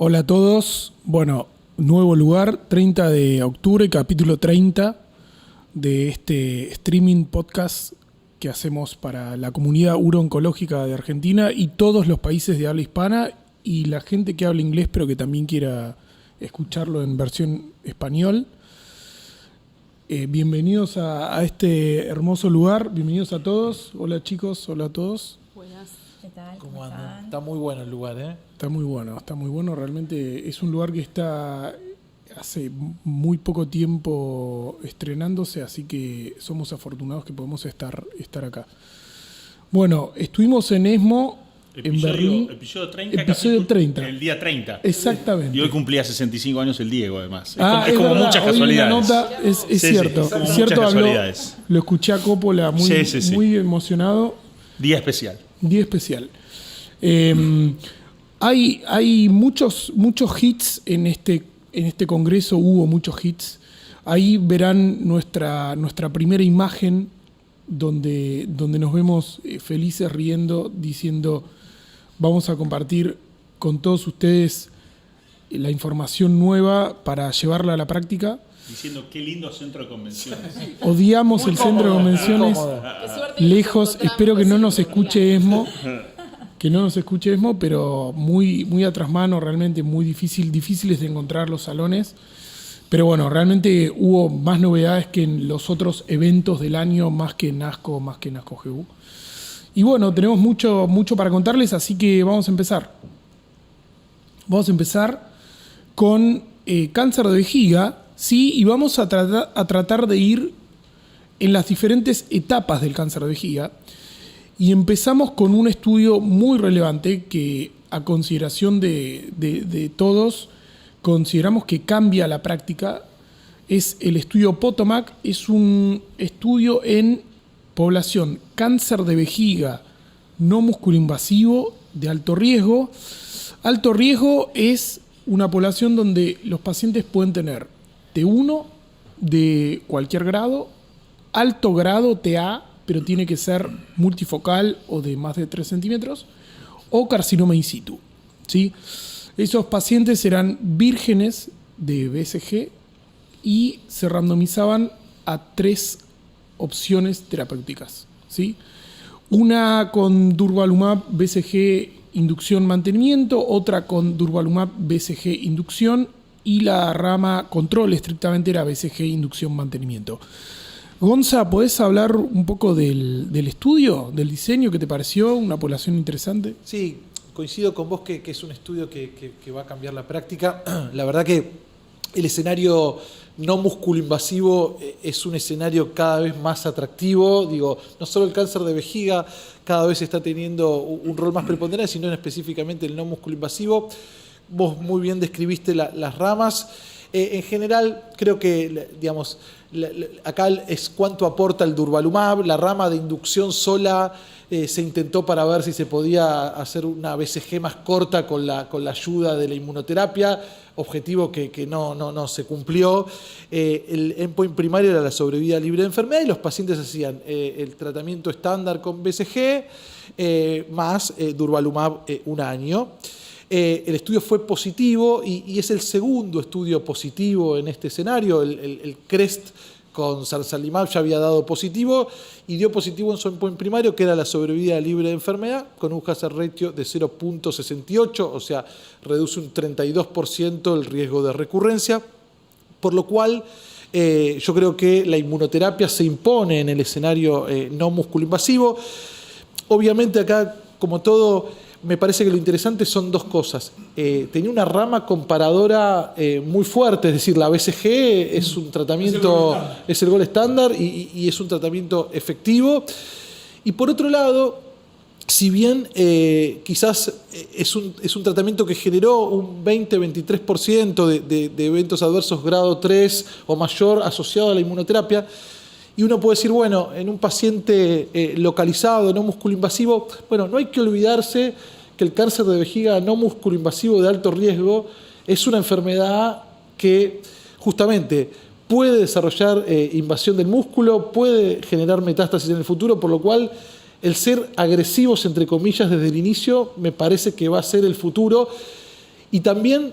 Hola a todos. Bueno, nuevo lugar, 30 de octubre, capítulo 30 de este streaming podcast que hacemos para la comunidad urooncológica de Argentina y todos los países de habla hispana y la gente que habla inglés pero que también quiera escucharlo en versión español. Bienvenidos a este hermoso lugar, bienvenidos a todos. Hola chicos, hola a todos. Buenas, ¿qué tal? ¿Cómo andan? Está muy bueno el lugar, ¿eh? Está muy bueno. Realmente es un lugar que está hace muy poco tiempo estrenándose, así que somos afortunados que podemos estar acá. Bueno, estuvimos en ESMO, en Berlín. Episodio 30. Episodio 30. El día 30. Exactamente. Y hoy cumplía 65 años el Diego, además. Es como verdad, muchas hoy casualidades. en la nota es Sí, cierto. es como Cierto, muchas habló, casualidades. lo escuché a Coppola muy, Sí. muy emocionado. Día especial. Día especial. Hay muchos hits en este congreso, hubo muchos hits. Ahí verán nuestra primera imagen donde nos vemos felices riendo, diciendo vamos a compartir con todos ustedes la información nueva para llevarla a la práctica. Diciendo qué lindo centro de convenciones. Odiamos el centro de convenciones. Lejos, espero que no nos escuche ESMO. Que no nos escuche ESMO, pero muy a trasmano, realmente muy difíciles de encontrar los salones. Pero bueno, realmente hubo más novedades que en los otros eventos del año, más que en NASCO GU. Y bueno, tenemos mucho para contarles, así que vamos a empezar. Vamos a empezar con cáncer de vejiga, ¿sí? Y vamos a tratar de ir en las diferentes etapas del cáncer de vejiga. Y empezamos con un estudio muy relevante que a consideración de todos consideramos que cambia la práctica. Es el estudio POTOMAC, es un estudio en población cáncer de vejiga no musculoinvasivo de alto riesgo. Alto riesgo es una población donde los pacientes pueden tener T1 de cualquier grado, alto grado TA, pero tiene que ser multifocal o de más de 3 centímetros, o carcinoma in situ, ¿sí? Esos pacientes eran vírgenes de BCG y se randomizaban a 3 opciones terapéuticas, ¿sí? Una con durvalumab BCG inducción mantenimiento, otra con durvalumab BCG inducción y la rama control estrictamente era BCG inducción mantenimiento. Gonza, ¿podés hablar un poco del estudio, del diseño? ¿Qué te pareció? ¿Una población interesante? Sí, coincido con vos que es un estudio que va a cambiar la práctica. La verdad que el escenario no musculoinvasivo es un escenario cada vez más atractivo. Digo, no solo el cáncer de vejiga cada vez está teniendo un rol más preponderante, sino específicamente el no musculoinvasivo. Vos muy bien describiste las ramas. En general, creo que, digamos, acá es cuánto aporta el durvalumab. La rama de inducción sola se intentó para ver si se podía hacer una BCG más corta con la ayuda de la inmunoterapia, objetivo que no se cumplió. El endpoint primario era la sobrevida libre de enfermedad y los pacientes hacían el tratamiento estándar con BCG más durvalumab un año. El estudio fue positivo y es el segundo estudio positivo en este escenario. El CREST con Zarzalimab ya había dado positivo y dio positivo en su endpoint primario, que era la sobrevida libre de enfermedad, con un hazard ratio de 0.68, o sea, reduce un 32% el riesgo de recurrencia, por lo cual yo creo que la inmunoterapia se impone en el escenario no musculoinvasivo. Obviamente acá, como todo, me parece que lo interesante son dos cosas. Tenía una rama comparadora muy fuerte, es decir, la BCG es un tratamiento, es el gold estándar y es un tratamiento efectivo. Y por otro lado, si bien quizás es un tratamiento que generó un 20-23% de eventos adversos grado 3 o mayor asociado a la inmunoterapia, y uno puede decir, bueno, en un paciente localizado, no musculoinvasivo, bueno, no hay que olvidarse que el cáncer de vejiga no musculoinvasivo de alto riesgo es una enfermedad que justamente puede desarrollar invasión del músculo, puede generar metástasis en el futuro, por lo cual el ser agresivos, entre comillas, desde el inicio me parece que va a ser el futuro. y también,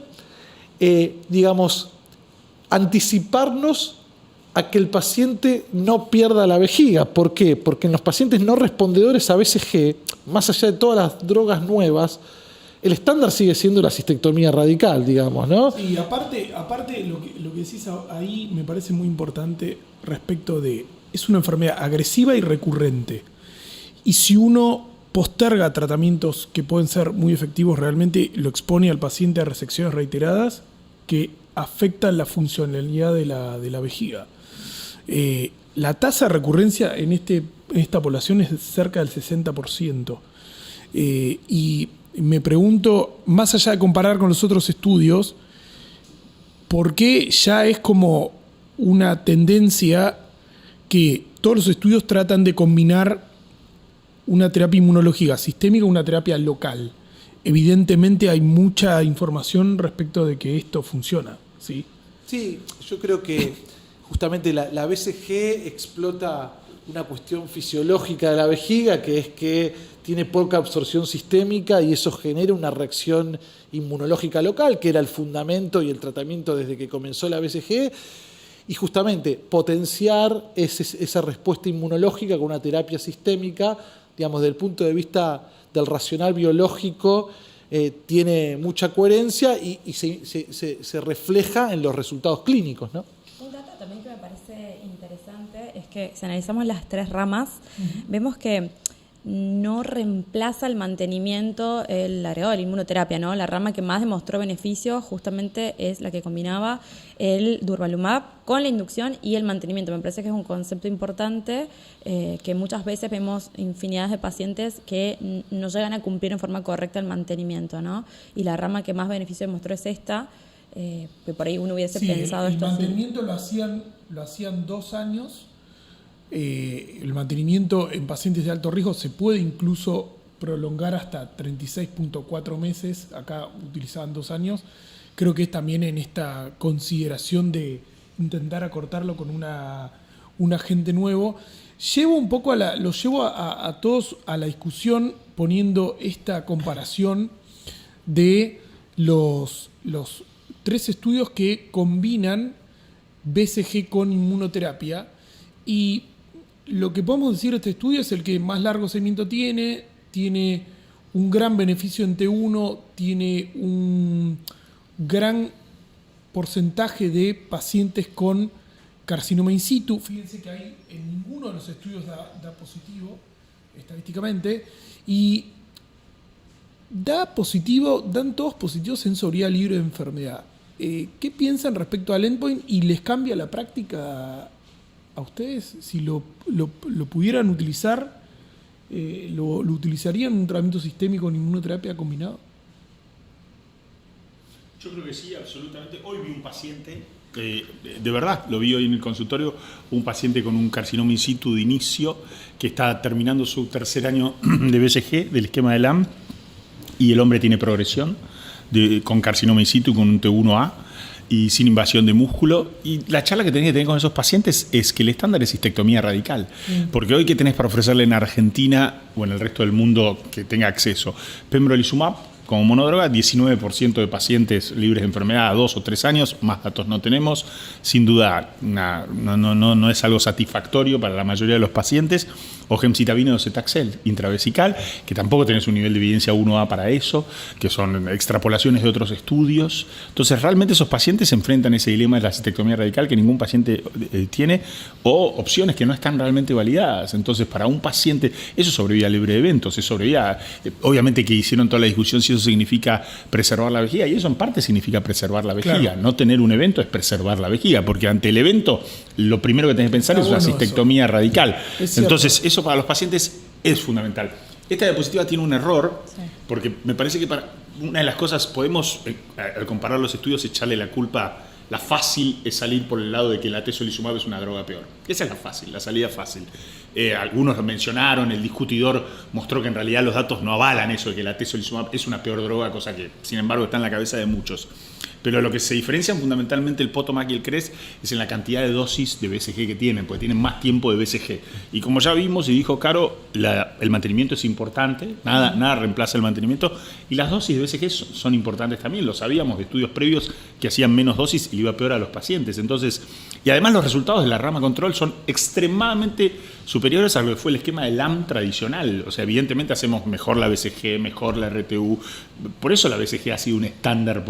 digamos, anticiparnos a que el paciente no pierda la vejiga. ¿Por qué? Porque en los pacientes no respondedores a BCG, más allá de todas las drogas nuevas, el estándar sigue siendo la cistectomía radical, digamos, ¿no? Y aparte lo que decís ahí me parece muy importante respecto de, es una enfermedad agresiva y recurrente. Y si uno posterga tratamientos que pueden ser muy efectivos, realmente lo expone al paciente a resecciones reiteradas que afectan la funcionalidad de la vejiga. La tasa de recurrencia en esta población es cerca del 60%. Y me pregunto, más allá de comparar con los otros estudios, ¿por qué ya es como una tendencia que todos los estudios tratan de combinar una terapia inmunológica sistémica con una terapia local? Evidentemente hay mucha información respecto de que esto funciona, ¿sí? Sí, yo creo que justamente la BCG explota una cuestión fisiológica de la vejiga, que es que tiene poca absorción sistémica y eso genera una reacción inmunológica local, que era el fundamento y el tratamiento desde que comenzó la BCG, y justamente potenciar esa respuesta inmunológica con una terapia sistémica, digamos, desde el punto de vista del racional biológico, tiene mucha coherencia y se refleja en los resultados clínicos, ¿no? Un dato también que me parece interesante es que si analizamos las 3 ramas, vemos que no reemplaza el mantenimiento el agregado de la inmunoterapia, ¿no? La rama que más demostró beneficio justamente es la que combinaba el durvalumab con la inducción y el mantenimiento. Me parece que es un concepto importante que muchas veces vemos infinidades de pacientes que no llegan a cumplir en forma correcta el mantenimiento, ¿no? Y la rama que más beneficio demostró es esta, que por ahí uno hubiese pensado esto. El mantenimiento lo hacían 2 años. El mantenimiento en pacientes de alto riesgo se puede incluso prolongar hasta 36.4 meses. Acá utilizaban 2 años. Creo que es también en esta consideración de intentar acortarlo con un agente nuevo. Los llevo a todos a la discusión poniendo esta comparación de los 3 estudios que combinan BCG con inmunoterapia, y lo que podemos decir de este estudio es el que más largo seguimiento tiene un gran beneficio en T1, tiene un gran porcentaje de pacientes con carcinoma in situ. Fíjense que ahí en ninguno de los estudios da positivo estadísticamente, y dan todos positivos en sobriedad libre de enfermedad. ¿Qué piensan respecto al endpoint y les cambia la práctica a ustedes? Si lo pudieran utilizar, ¿lo utilizarían en un tratamiento sistémico con inmunoterapia combinado? Yo creo que sí, absolutamente. Hoy vi un paciente, de verdad, lo vi hoy en el consultorio, un paciente con un carcinoma in situ de inicio, que está terminando su 3er año de BCG, del esquema de LAM, y el hombre tiene progresión con carcinoma in situ, con un T1A, y sin invasión de músculo. Y la charla que tenés que tener con esos pacientes es que el estándar es cistectomía radical. Porque hoy, ¿qué tenés para ofrecerle en Argentina o en el resto del mundo que tenga acceso? Pembrolizumab como monodroga, 19% de pacientes libres de enfermedad a 2 o 3 años, más datos no tenemos. Sin duda, no es algo satisfactorio para la mayoría de los pacientes. O gemcitabina o docetaxel intravesical, que tampoco tenés un nivel de evidencia 1A para eso, que son extrapolaciones de otros estudios. Entonces, realmente esos pacientes se enfrentan a ese dilema de la cistectomía radical que ningún paciente tiene, o opciones que no están realmente validadas. Entonces, para un paciente, eso es sobrevida libre de eventos, es sobrevida. Obviamente que hicieron toda la discusión si eso significa preservar la vejiga, y eso en parte significa preservar la vejiga. Claro. No tener un evento es preservar la vejiga, porque ante el evento, lo primero que tenés que pensar es una cistectomía radical. Entonces, eso para los pacientes es fundamental. Esta diapositiva tiene un error, porque me parece que para una de las cosas podemos, al comparar los estudios, echarle la culpa. La fácil es salir por el lado de que el atezolizumab es una droga peor. Esa es la fácil, la salida fácil. Algunos lo mencionaron, el discutidor mostró que en realidad los datos no avalan eso de que el atezolizumab es una peor droga, cosa que sin embargo está en la cabeza de muchos. Pero lo que se diferencian fundamentalmente el Potomac y el CREST es en la cantidad de dosis de BCG que tienen, porque tienen más tiempo de BCG. Y como ya vimos y dijo Caro, el mantenimiento es importante, nada reemplaza el mantenimiento, y las dosis de BCG son importantes también, lo sabíamos de estudios previos que hacían menos dosis y le iba peor a los pacientes. Entonces, y además los resultados de la rama control son extremadamente superiores a lo que fue el esquema de LAM tradicional. O sea, evidentemente hacemos mejor la BCG, mejor la RTU. Por eso la BCG ha sido un estándar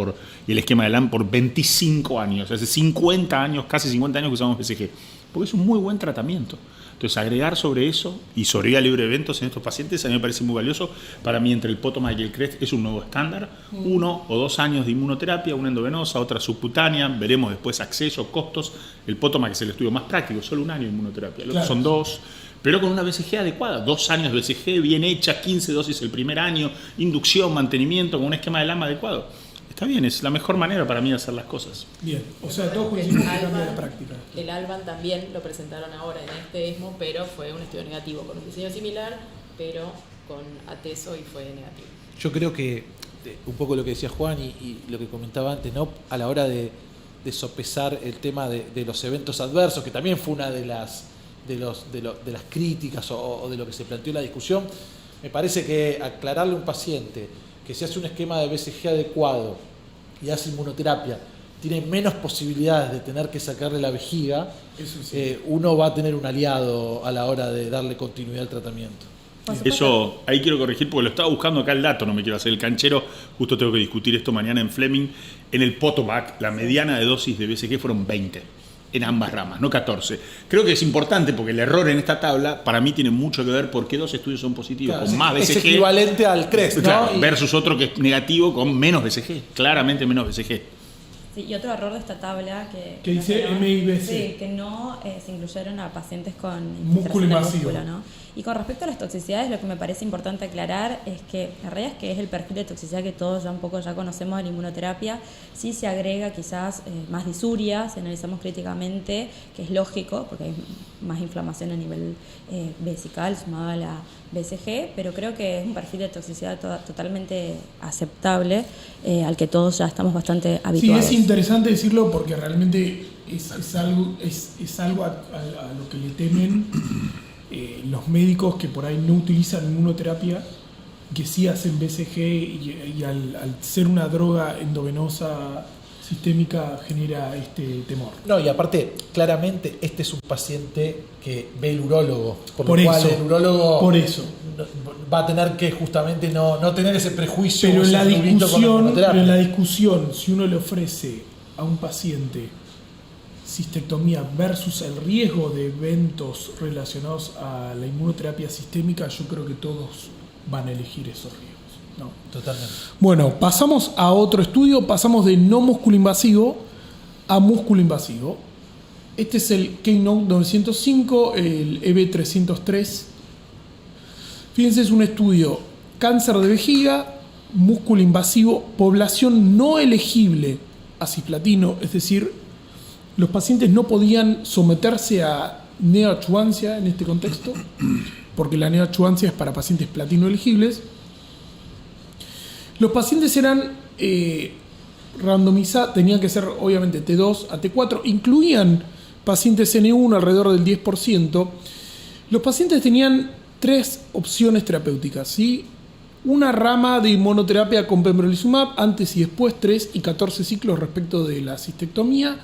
y el esquema de LAM por 25 años. Hace 50 años, casi 50 años que usamos BCG. Porque es un muy buen tratamiento. Entonces, agregar sobre eso y sobre vía libre de eventos en estos pacientes a mí me parece muy valioso. Para mí, entre el Potomac y el CREST es un nuevo estándar. 1 o 2 años de inmunoterapia, una endovenosa, otra subcutánea. Veremos después acceso, costos. El Potomac es el estudio más práctico, solo 1 año de inmunoterapia. Los otros son 2, pero con una BCG adecuada. 2 años de BCG bien hecha, 15 dosis el primer año, inducción, mantenimiento, con un esquema de LAMA adecuado. Está bien, es la mejor manera para mí de hacer las cosas. Bien, o sea, todos coincidimos que cambia la práctica. El ALBAN también lo presentaron ahora en este ESMO, pero fue un estudio negativo, con un diseño similar, pero con atezo y fue negativo. Yo creo que un poco lo que decía Juan y lo que comentaba antes, ¿no? A la hora de sopesar el tema de los eventos adversos, que también fue una de las críticas o de lo que se planteó en la discusión, me parece que aclararle a un paciente que si hace un esquema de BCG adecuado y hace inmunoterapia, tiene menos posibilidades de tener que sacarle la vejiga, eso sí. Uno va a tener un aliado a la hora de darle continuidad al tratamiento. Eso, ahí quiero corregir porque lo estaba buscando acá el dato, no me quiero hacer el canchero, justo tengo que discutir esto mañana en Fleming. En el Potomac, la mediana de dosis de BCG fueron 20 en ambas ramas, no 14. Creo que es importante porque el error en esta tabla para mí tiene mucho que ver por qué 2 estudios son positivos con más BCG. Es equivalente al CREST, ¿no? Claro, versus otro que es negativo con menos BCG, claramente menos BCG. Sí, y otro error de esta tabla que dice MIBC. Sí, que no se incluyeron a pacientes con Músculo infiltración del invasivo. músculo, ¿no? Y con respecto a las toxicidades, lo que me parece importante aclarar es que la realidad es que es el perfil de toxicidad que todos ya un poco ya conocemos de la inmunoterapia. Sí se agrega quizás más disuria, si analizamos críticamente, que es lógico, porque hay más inflamación a nivel vesical sumado a la BCG, pero creo que es un perfil de toxicidad totalmente aceptable, al que todos ya estamos bastante habituados. Sí, es interesante decirlo porque realmente es algo a lo que le temen los médicos que por ahí no utilizan inmunoterapia, que sí hacen BCG y al ser una droga endovenosa sistémica genera este temor. No, y aparte, claramente, este es un paciente que ve el urólogo, Por lo cual eso, el urólogo por eso. va a tener que justamente no tener ese prejuicio. Pero o en ese prurito con la inmunoterapia. la discusión, si uno le ofrece a un paciente cistectomía versus el riesgo de eventos relacionados a la inmunoterapia sistémica, yo creo que todos van a elegir esos riesgos, ¿no? Totalmente. Bueno, pasamos a otro estudio, pasamos de no músculo invasivo a músculo invasivo. Este es el Keynote 905, el EB303. Fíjense, es un estudio cáncer de vejiga, músculo invasivo, población no elegible a cisplatino, es decir, los pacientes no podían someterse a neoadjuvancia en este contexto, porque la neoadjuvancia es para pacientes platino elegibles. Los pacientes eran randomizados, tenían que ser obviamente T2 a T4, incluían pacientes N1 alrededor del 10%. Los pacientes tenían 3 opciones terapéuticas, ¿sí? Una rama de inmunoterapia con pembrolizumab, antes y después, 3 y 14 ciclos respecto de la cistectomía.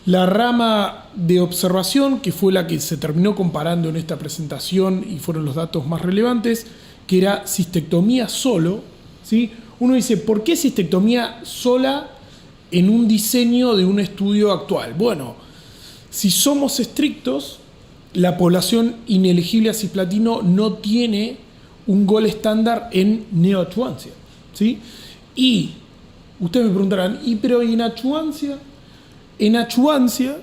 La rama de observación, que fue la que se terminó comparando en esta presentación y fueron los datos más relevantes, que era cistectomía solo, ¿sí? Uno dice, ¿por qué cistectomía sola en un diseño de un estudio actual? Bueno, si somos estrictos, la población inelegible a cisplatino no tiene un gol estándar en neoadjuvancia, ¿sí? Y ustedes me preguntarán, pero en adjuvancia? En adjuvancia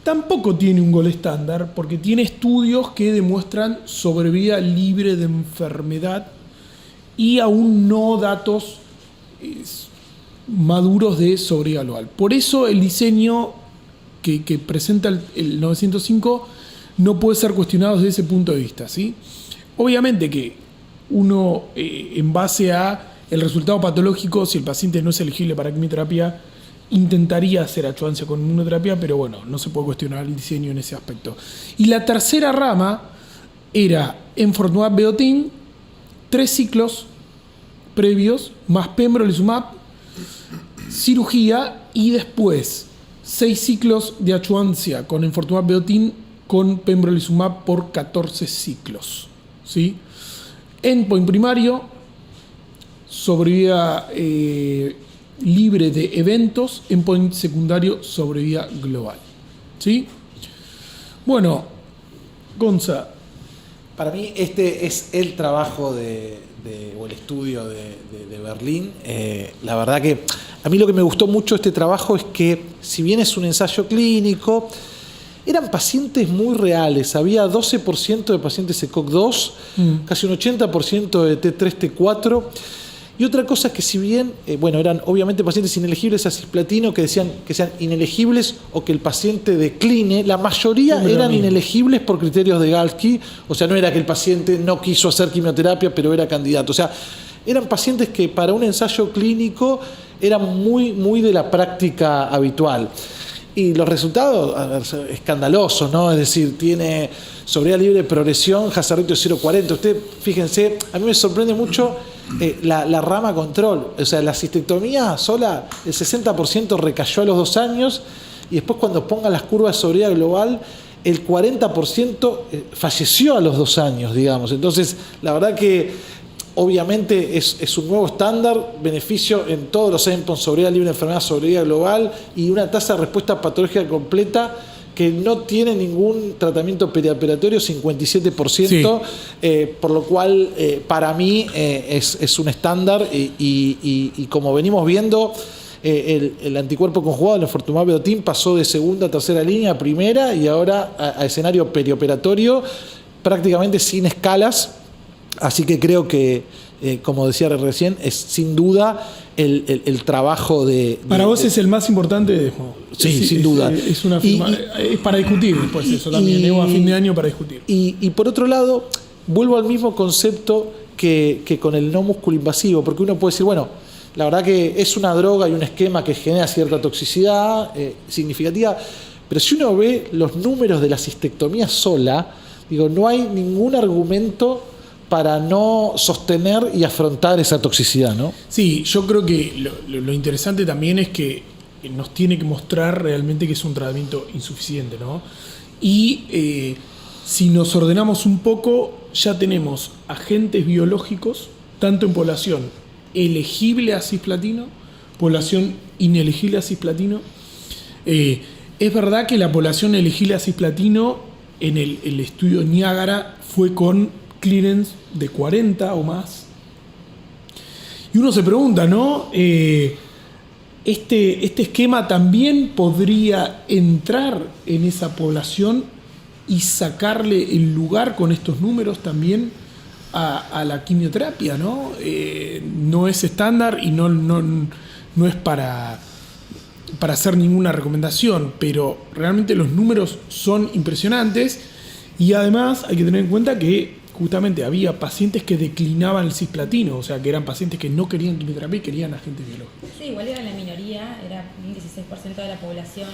tampoco tiene un gol estándar porque tiene estudios que demuestran sobrevida libre de enfermedad y aún no datos maduros de sobrevida global. Por eso el diseño que presenta el 905 no puede ser cuestionado desde ese punto de vista, ¿sí? Obviamente que uno, en base a el resultado patológico, si el paciente no es elegible para quimioterapia, intentaría hacer adyuvancia con inmunoterapia, pero bueno, no se puede cuestionar el diseño en ese aspecto. Y la tercera rama era enfortumab vedotin, 3 ciclos previos, más pembrolizumab, cirugía, y después 6 ciclos de adyuvancia con enfortumab vedotin con pembrolizumab por 14 ciclos. ¿Sí? Endpoint primario, sobrevida libre de eventos. Endpoint secundario, sobrevida global. ¿Sí? Bueno, Gonza. Para mí este es el trabajo o el estudio de Berlín. La verdad que a mí lo que me gustó mucho de este trabajo es que, si bien es un ensayo clínico, eran pacientes muy reales. Había 12% de pacientes ECOG2, casi un 80% de T3, T4. Y otra cosa es que, si bien, eran obviamente pacientes inelegibles a cisplatino, que decían que sean inelegibles o que el paciente decline, la mayoría eran inelegibles por criterios de Galsky. O sea, no era que el paciente no quiso hacer quimioterapia, pero era candidato. O sea, eran pacientes que para un ensayo clínico eran muy, muy de la práctica habitual. Y los resultados, escandalosos, ¿no? Es decir, tiene sobrevida libre de progresión, hazard ratio 0.40. Usted, fíjense, a mí me sorprende mucho la rama control. O sea, la cistectomía sola, el 60% recayó a los 2 años, y después, cuando pongan las curvas de sobrevida global, el 40% falleció a los 2 años, digamos. Entonces, la verdad que obviamente es un nuevo estándar, beneficio en todos los endpoints, sobrevida libre de enfermedad, sobrevida global, y una tasa de respuesta patológica completa que no tiene ningún tratamiento periaperatorio, 57%, sí. Por lo cual para mí es un estándar, y como venimos viendo, el anticuerpo conjugado, el enfortumab vedotin, pasó de segunda a tercera línea a primera, y ahora a escenario perioperatorio, prácticamente sin escalas. Así que creo que, como decía recién, es sin duda el trabajo de... Para vos es el más importante de ESMO. Sí, sin duda. Es una firma, es para discutir después eso también, a fin de año para discutir. Y por otro lado, vuelvo al mismo concepto que con el no músculo invasivo, porque uno puede decir, bueno, la verdad que es una droga y un esquema que genera cierta toxicidad significativa, pero si uno ve los números de la cistectomía sola, digo, no hay ningún argumento para no sostener y afrontar esa toxicidad, ¿no? Sí, yo creo que lo interesante también es que nos tiene que mostrar realmente que es un tratamiento insuficiente, ¿no? Y si nos ordenamos un poco, ya tenemos agentes biológicos, tanto en población elegible a cisplatino, población inelegible a cisplatino. Es verdad que la población elegible a cisplatino en el estudio Niágara fue con clearance de 40 o más. Y uno se pregunta, ¿no? Este esquema también podría entrar en esa población y sacarle el lugar con estos números también a la quimioterapia, ¿no? No es estándar y no es para hacer ninguna recomendación, pero realmente los números son impresionantes, y además hay que tener en cuenta que justamente había pacientes que declinaban el cisplatino, o sea, que eran pacientes que no querían quimioterapia y querían agentes biológicos. Sí, igual era la minoría, era un 16% de la población,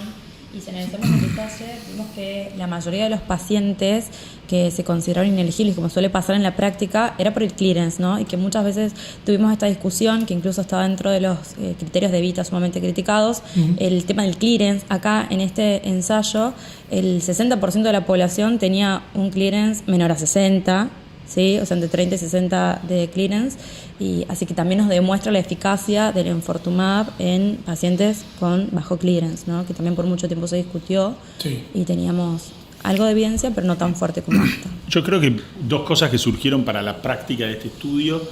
y si analizamos en detalle, vimos que la mayoría de los pacientes que se consideraron inelegibles, como suele pasar en la práctica, era por el clearance, ¿no? Y que muchas veces tuvimos esta discusión, que incluso estaba dentro de los criterios de Vita sumamente criticados, el tema del clearance. Acá, en este ensayo, el 60% de la población tenía un clearance menor a 60, ¿sí? O sea, entre 30 y 60 de clearance, y así que también nos demuestra la eficacia del enfortumab en pacientes con bajo clearance, ¿no? Que también por mucho tiempo se discutió, sí. Y teníamos algo de evidencia, pero no tan fuerte como esta. Yo creo que 2 cosas que surgieron para la práctica de este estudio,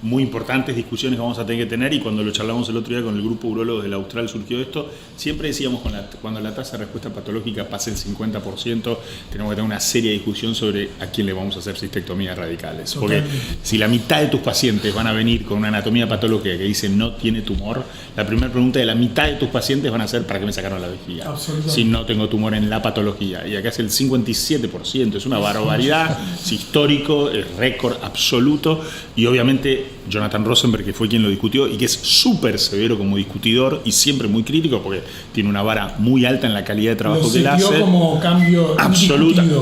muy importantes discusiones que vamos a tener que tener, y cuando lo charlamos el otro día con el grupo de urólogos del Austral surgió esto. Siempre decíamos, cuando la tasa de respuesta patológica pase el 50%, tenemos que tener una seria discusión sobre a quién le vamos a hacer cistectomías radicales. Porque si la mitad de tus pacientes van a venir con una anatomía patológica que dice no tiene tumor, la primera pregunta de la mitad de tus pacientes van a ser ¿para qué me sacaron la vejiga? Si no tengo tumor en la patología. Y acá es el 57%, es una barbaridad, es histórico, es récord absoluto, y obviamente Jonathan Rosenberg, que fue quien lo discutió y que es súper severo como discutidor y siempre muy crítico porque tiene una vara muy alta en la calidad de trabajo que él hace. Como cambio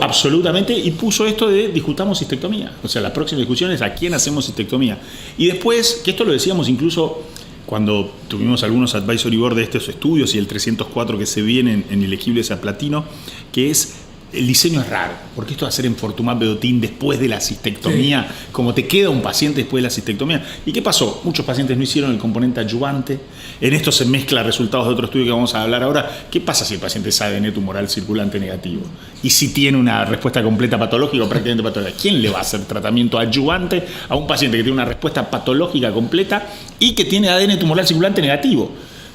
absolutamente, y puso esto de discutamos cistectomía. O sea, la próxima discusión es a quién hacemos cistectomía. Y después, que esto lo decíamos incluso cuando tuvimos algunos advisory board de estos estudios y el 304 que se viene en Elegibles a Platino, que es el diseño es raro, porque esto de hacer enfortumab vedotin después de la cistectomía, como te queda un paciente después de la cistectomía. ¿Y qué pasó? Muchos pacientes no hicieron el componente adyuvante. En esto se mezcla resultados de otro estudio que vamos a hablar ahora. ¿Qué pasa si el paciente es ADN tumoral circulante negativo? Y si tiene una respuesta completa patológica o prácticamente patológica, ¿quién le va a hacer tratamiento adyuvante a un paciente que tiene una respuesta patológica completa y que tiene ADN tumoral circulante negativo?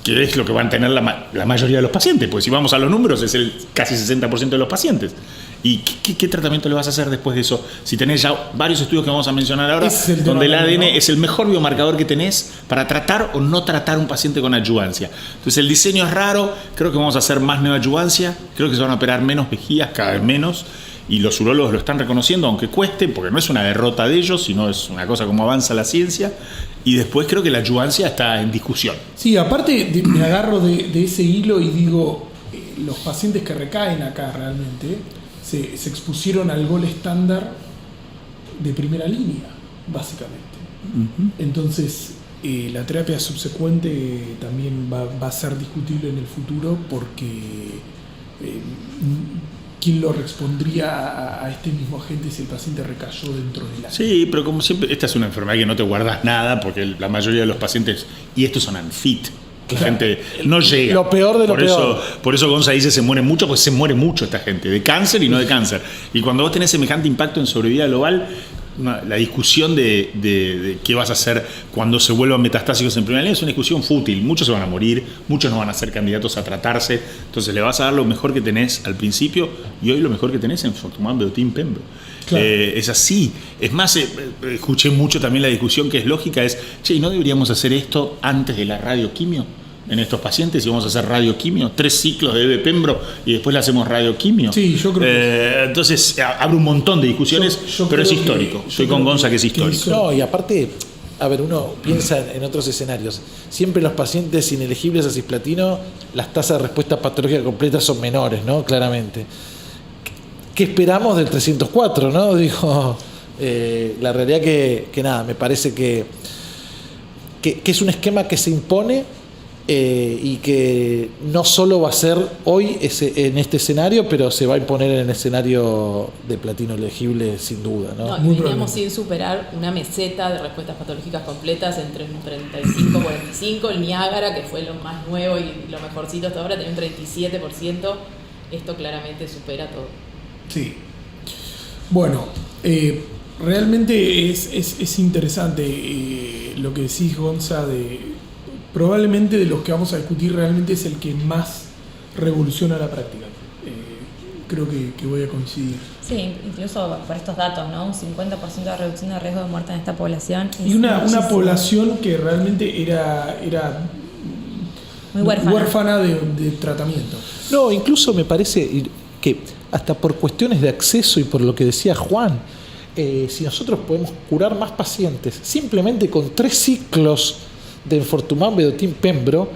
Que es lo que van a tener la mayoría de los pacientes, porque si vamos a los números es el casi 60% de los pacientes. ¿Y qué tratamiento le vas a hacer después de eso? Si tenés ya varios estudios que vamos a mencionar ahora, donde el ADN es el mejor biomarcador que tenés para tratar o no tratar un paciente con adyuvancia. Entonces el diseño es raro, creo que vamos a hacer más neoadyuvancia, creo que se van a operar menos vejigas, cada vez menos, y los urólogos lo están reconociendo, aunque cueste, porque no es una derrota de ellos, sino es una cosa como avanza la ciencia. Y después creo que la adyuvancia está en discusión. Sí, aparte me agarro de ese hilo y digo, los pacientes que recaen acá realmente se expusieron al gol estándar de primera línea, básicamente. Uh-huh. Entonces, la terapia subsecuente también va a ser discutible en el futuro porque ¿quién lo respondría a este mismo agente si el paciente recayó dentro del año? Sí, pero como siempre, esta es una enfermedad que no te guardas nada porque la mayoría de los pacientes, y estos son unfit, la gente no llega. Lo peor de lo peor. Por eso Gonza dice se muere mucho, pues se muere mucho esta gente, de cáncer y no de cáncer. Y cuando vos tenés semejante impacto en sobrevida global, la discusión de qué vas a hacer cuando se vuelvan metastásicos en primera línea es una discusión fútil. Muchos se van a morir, muchos no van a ser candidatos a tratarse. Entonces le vas a dar lo mejor que tenés al principio y hoy lo mejor que tenés en enfortumab vedotin pembro. Claro. Es así. Es más, escuché mucho también la discusión que es lógica, es, che, ¿y no deberíamos hacer esto antes de la radioquimio en estos pacientes? Y vamos a hacer radioquimio, 3 ciclos de pembro y después le hacemos radioquimio. Sí, yo creo que entonces abre un montón de discusiones, pero es histórico. Estoy con Gonza que es histórico. No, y aparte, a ver, uno piensa en otros escenarios. Siempre los pacientes inelegibles a cisplatino, las tasas de respuesta patológica completa son menores, ¿no? Claramente. ¿Qué esperamos del 304, no? Digo, la realidad que nada, me parece que es un esquema que se impone y que no solo va a ser hoy en este escenario, pero se va a imponer en el escenario de platino elegible sin duda, ¿no? Y veníamos sin superar una meseta de respuestas patológicas completas entre un 35 y 45, el Niágara, que fue lo más nuevo y lo mejorcito hasta ahora, tenía un 37%, esto claramente supera todo. Sí. Bueno, realmente es interesante lo que decís, Gonza, probablemente de los que vamos a discutir realmente es el que más revoluciona la práctica. Creo que voy a coincidir. Sí, incluso por estos datos, ¿no? Un 50% de reducción de riesgo de muerte en esta población. Y una población que realmente era muy huérfana de tratamiento. No, incluso me parece que hasta por cuestiones de acceso y por lo que decía Juan, si nosotros podemos curar más pacientes simplemente con 3 ciclos de enfortumab vedotin pembro,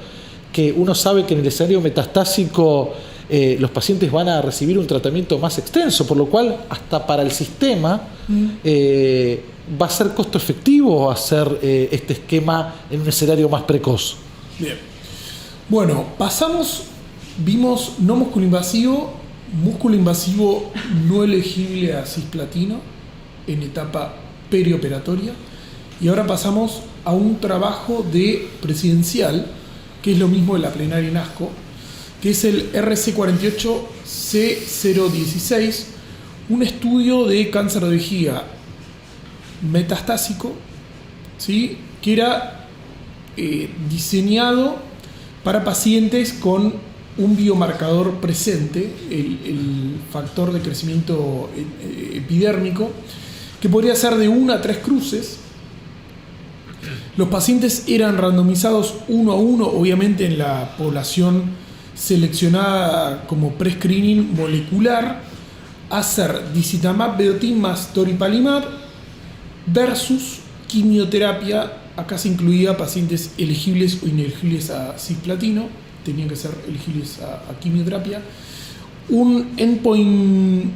que uno sabe que en el escenario metastásico los pacientes van a recibir un tratamiento más extenso, por lo cual hasta para el sistema va a ser costo efectivo hacer este esquema en un escenario más precoz. Bien. Bueno, vimos no músculo invasivo no elegible a cisplatino en etapa perioperatoria, y ahora pasamos a un trabajo de presidencial, que es lo mismo de la plenaria en ASCO, que es el RC48C016, un estudio de cáncer de vejiga metastásico, ¿sí? Que era diseñado para pacientes con un biomarcador presente, el factor de crecimiento epidérmico, que podría ser de 1 a 3 cruces. Los pacientes eran randomizados 1 a 1, obviamente en la población seleccionada como pre-screening molecular, a hacer disitamab vedotin más toripalimab versus quimioterapia, acá se incluía pacientes elegibles o inelegibles a cisplatino, tenían que ser elegibles a quimioterapia. Un endpoint,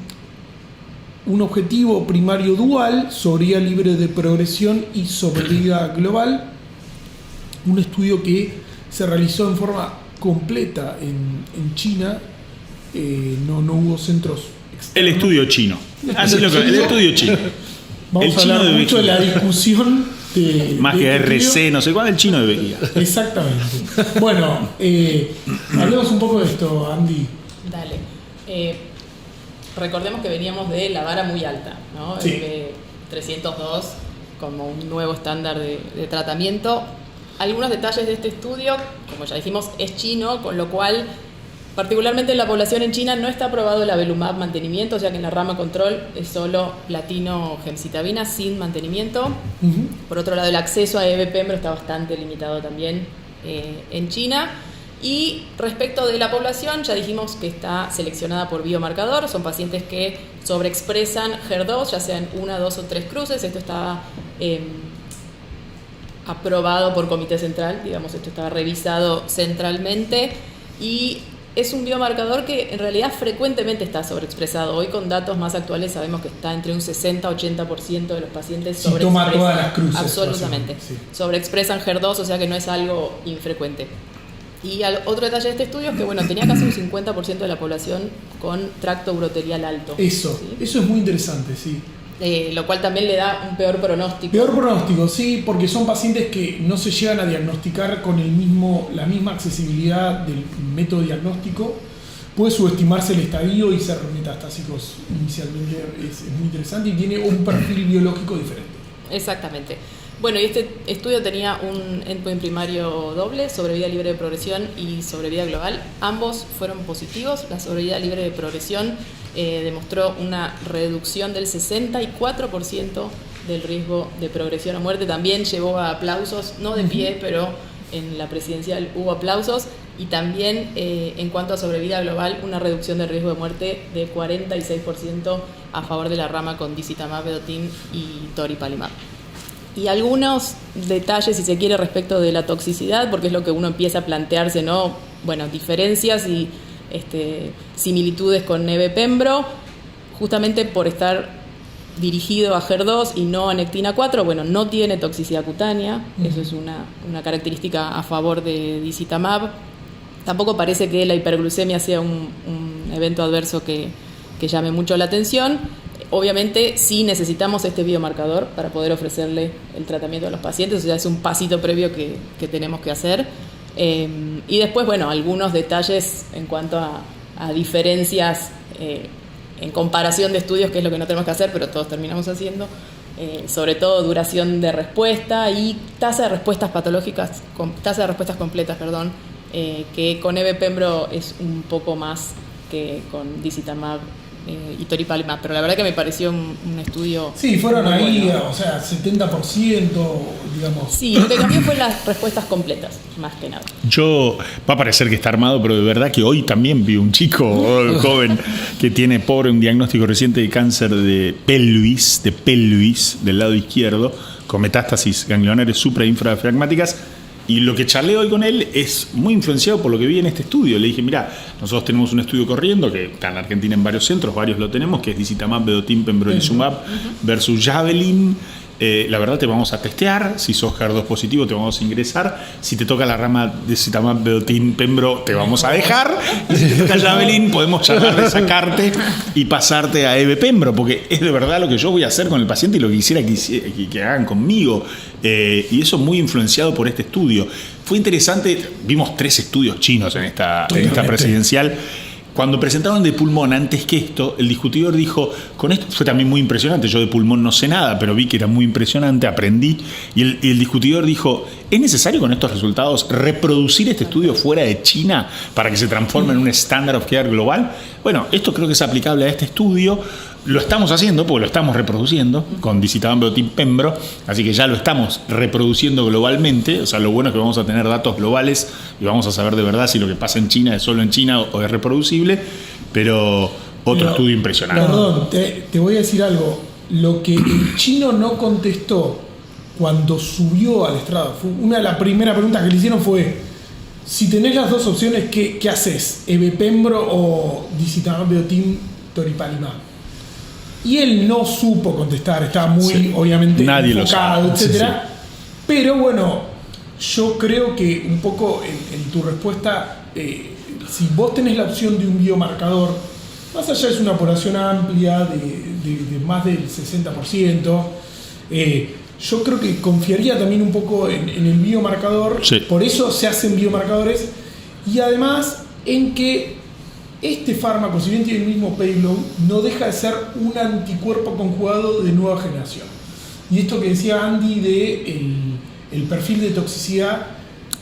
un objetivo primario dual, sobrevida libre de progresión y sobrevida global. Un estudio que se realizó en forma completa en China, no hubo centros externos. El estudio chino. El estudio chino. Vamos a hablar mucho de la discusión más que RC, no sé cuál, el chino de Bequía. Exactamente. Bueno, hablemos un poco de esto, Andy. Dale. Recordemos que veníamos de la vara muy alta, ¿no? Sí. 302 como un nuevo estándar de tratamiento. Algunos detalles de este estudio, como ya dijimos, es chino, con lo cual, particularmente en la población en China, no está aprobado el avelumab mantenimiento, o sea que en la rama control es solo platino gemcitabina sin mantenimiento. Uh-huh. Por otro lado, el acceso a EV-Pembro está bastante limitado también en China. Y respecto de la población, ya dijimos que está seleccionada por biomarcador, son pacientes que sobreexpresan HER2, ya sean 1, 2 o 3 cruces. Esto está aprobado por comité central, digamos, esto está revisado centralmente y es un biomarcador que en realidad frecuentemente está sobreexpresado. Hoy con datos más actuales sabemos que está entre un 60-80% de los pacientes sobreexpresan. Toma todas las cruces. Absolutamente. Sí. Sobreexpresan HER2, o sea que no es algo infrecuente. Y otro detalle de este estudio es que, bueno, tenía casi un 50% de la población con tracto uroterial alto. Eso es muy interesante, sí. Lo cual también le da un peor pronóstico. Peor pronóstico, sí, porque son pacientes que no se llegan a diagnosticar con la misma accesibilidad del método diagnóstico. Puede subestimarse el estadio y ser metastásicos inicialmente. Es muy interesante y tiene un perfil biológico diferente. Exactamente. Bueno, y este estudio tenía un endpoint primario doble, sobrevida libre de progresión y sobrevida global. Ambos fueron positivos. La sobrevida libre de progresión demostró una reducción del 64% del riesgo de progresión o muerte. También llevó a aplausos, no de pie, pero en la presidencial hubo aplausos. Y también en cuanto a sobrevida global, una reducción del riesgo de muerte de 46% a favor de la rama con disitamab vedotin y toripalimab. Y algunos detalles, si se quiere, respecto de la toxicidad, porque es lo que uno empieza a plantearse, ¿no? Bueno, diferencias y similitudes con EV-Pembro, justamente por estar dirigido a HER2 y no a Nectina-4, bueno, no tiene toxicidad cutánea, eso es una característica a favor de disitamab. Tampoco parece que la hiperglucemia sea un evento adverso que llame mucho la atención. Obviamente sí necesitamos este biomarcador para poder ofrecerle el tratamiento a los pacientes, o sea, es un pasito previo que tenemos que hacer. Y después, bueno, algunos detalles en cuanto a diferencias en comparación de estudios, que es lo que no tenemos que hacer, pero todos terminamos haciendo, sobre todo duración de respuesta y tasa de respuestas patológicas, tasa de respuestas completas, que con EV-Pembro es un poco más que con disitamab y toripalimab, pero la verdad que me pareció un estudio. Sí, fueron ahí, bueno. O sea, 70%, digamos. Sí, lo que cambió fue las respuestas completas, más que nada. Va a parecer que está armado, pero de verdad que hoy también vi un chico joven que tiene un diagnóstico reciente de cáncer de pelvis del lado izquierdo, con metástasis ganglionares supra- e infradiafragmáticas. Y lo que charlé hoy con él es muy influenciado por lo que vi en este estudio. Le dije, mira, nosotros tenemos un estudio corriendo, que está en Argentina en varios centros, varios lo tenemos, que es disitamab vedotin pembrolizumab versus Javelin. La verdad te vamos a testear, si sos HER2 positivo te vamos a ingresar, si te toca la rama de disitamab vedotin pembro te vamos a dejar, y si te toca Javelin podemos charlar de sacarte y pasarte a EV-Pembro, porque es de verdad lo que yo voy a hacer con el paciente y lo que quisiera que hagan conmigo. Y eso muy influenciado por este estudio. Fue interesante, vimos 3 estudios chinos en esta presidencial. Cuando presentaron de pulmón antes que esto, el discutidor dijo, con esto fue también muy impresionante, yo de pulmón no sé nada, pero vi que era muy impresionante, aprendí, y el discutidor dijo, ¿es necesario con estos resultados reproducir este estudio fuera de China para que se transforme en un standard of care global? Bueno, esto creo que es aplicable a este estudio. Lo estamos haciendo porque lo estamos reproduciendo con disitamab vedotin pembro, así que ya lo estamos reproduciendo globalmente. O sea, lo bueno es que vamos a tener datos globales y vamos a saber de verdad si lo que pasa en China es solo en China o es reproducible, pero estudio impresionante. Perdón, te voy a decir algo. Lo que el chino no contestó cuando subió al estrado, una de las primeras preguntas que le hicieron fue: si tenés las dos opciones, ¿qué haces? ¿Ebepembro o Disitamab vedotin toripalimab? Y él no supo contestar, estaba muy, obviamente, nadie enfocado, lo sabe. etcétera. Pero bueno, yo creo que un poco en tu respuesta, si vos tenés la opción de un biomarcador, más allá es una población amplia de más del 60%, yo creo que confiaría también un poco en el biomarcador, sí. Por eso se hacen biomarcadores, y además en que este fármaco, si bien tiene el mismo payload, no deja de ser un anticuerpo conjugado de nueva generación. Y esto que decía Andy de el perfil de toxicidad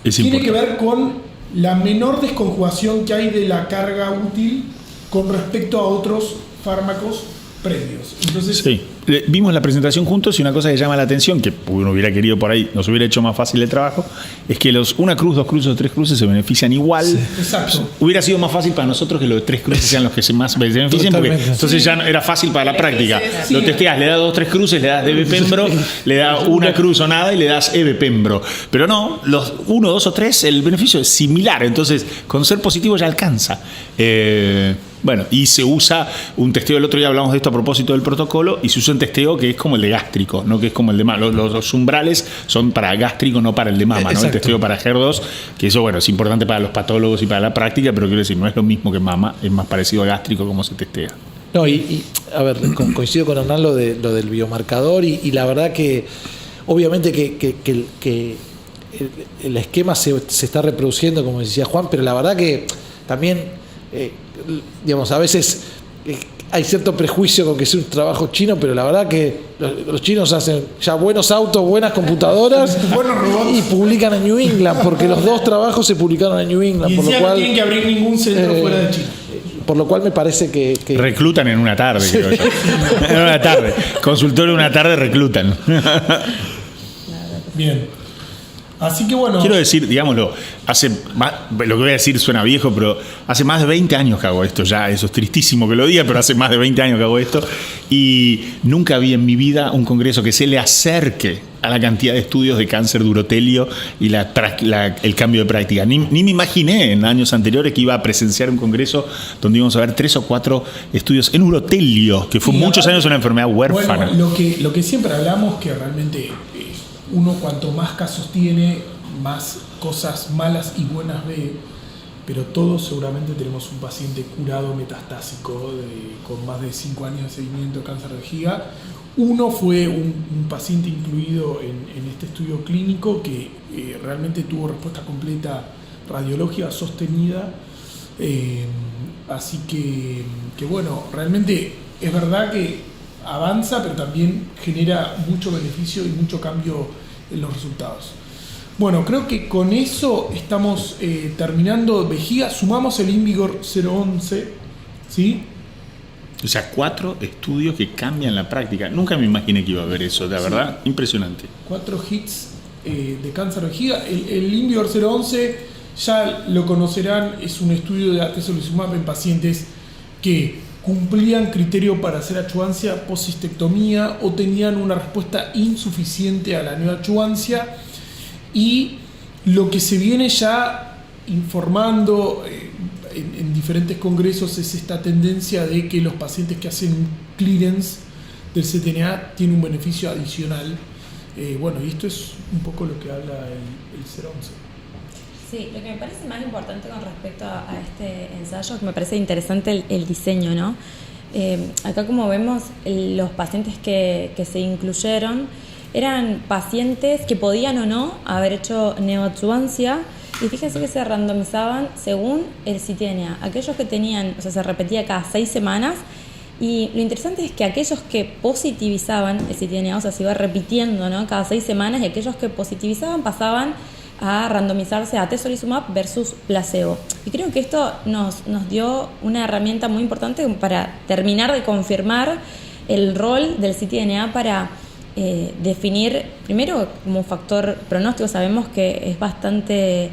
tiene que ver con la menor desconjugación que hay de la carga útil con respecto a otros fármacos previos. Entonces, sí. Vimos la presentación juntos y una cosa que llama la atención, que uno hubiera querido por ahí, nos hubiera hecho más fácil el trabajo, es que los una cruz, dos cruces o tres cruces se benefician igual. Sí, exacto. Hubiera sido más fácil para nosotros que los de tres cruces sean los que más se beneficien, porque entonces ya era fácil para la práctica. Sí. Lo testeas, le das dos, tres cruces, le das ebepembro, le das una cruz o nada y le das ebepembro. Pero no, los 1, 2 o 3, el beneficio es similar, entonces con ser positivo ya alcanza. Bueno, y se usa un testeo, el otro día hablamos de esto a propósito del protocolo, y se usa un testeo que es como el de gástrico, no que es como el de mama. Los umbrales son para gástrico, no para el de mama, ¿no? El testeo para HER2, que eso, bueno, es importante para los patólogos y para la práctica, pero quiero decir, no es lo mismo que mama, es más parecido a gástrico como se testea. No, y a ver, coincido con Hernán lo del biomarcador, y la verdad que obviamente que el esquema se está reproduciendo, como decía Juan, pero la verdad que también, digamos, a veces hay cierto prejuicio con que es un trabajo chino, pero la verdad que los chinos hacen ya buenos autos, buenas computadoras y publican en New England, porque los dos trabajos se publicaron en New England, y por lo cual no tienen que abrir ningún centro fuera de China. Por lo cual me parece que reclutan en una tarde, creo yo. En una tarde. Consultorio una tarde reclutan. Bien. Así que bueno. Quiero decir, digámoslo, lo que voy a decir suena viejo, pero hace más de 20 años que hago esto ya. Eso es tristísimo que lo diga, pero hace más de 20 años que hago esto. Y nunca vi en mi vida un congreso que se le acerque a la cantidad de estudios de cáncer de urotelio y el cambio de práctica. Ni me imaginé en años anteriores que iba a presenciar un congreso donde íbamos a ver 3 o 4 estudios en urotelio, que fue muchos años una enfermedad huérfana. Bueno, lo que siempre hablamos, que realmente uno cuanto más casos tiene, más cosas malas y buenas ve, pero todos seguramente tenemos un paciente curado metastásico con más de 5 años de seguimiento de cáncer de vejiga. Uno fue un paciente incluido en este estudio clínico que realmente tuvo respuesta completa radiológica sostenida. Así que bueno, realmente es verdad que avanza, pero también genera mucho beneficio y mucho cambio en los resultados. Bueno, creo que con eso estamos terminando vejiga. Sumamos el Invigor 011, ¿sí? O sea, 4 estudios que cambian la práctica. Nunca me imaginé que iba a haber eso, de verdad, impresionante. 4 hits de cáncer de vejiga. El Invigor 011, ya lo conocerán, es un estudio de atezolizumab en pacientes que cumplían criterio para hacer adyuvancia post-cistectomía o tenían una respuesta insuficiente a la neoadyuvancia, y lo que se viene ya informando en diferentes congresos es esta tendencia de que los pacientes que hacen un clearance del ctDNA tienen un beneficio adicional. Bueno, y esto es un poco lo que habla el 011. Sí, lo que me parece más importante con respecto a este ensayo, que me parece interesante el diseño, ¿no? Acá, como vemos, los pacientes que se incluyeron eran pacientes que podían o no haber hecho neoadjuvancia, y fíjense que se randomizaban según el ctDNA. Aquellos que tenían, o sea, se repetía cada 6 semanas, y lo interesante es que aquellos que positivizaban el ctDNA, o sea, se iba repitiendo, ¿no?, cada 6 semanas, y aquellos que positivizaban pasaban a randomizarse a atezolizumab versus placebo. Y creo que esto nos dio una herramienta muy importante para terminar de confirmar el rol del ctDNA para definir, primero, como factor pronóstico. Sabemos que es bastante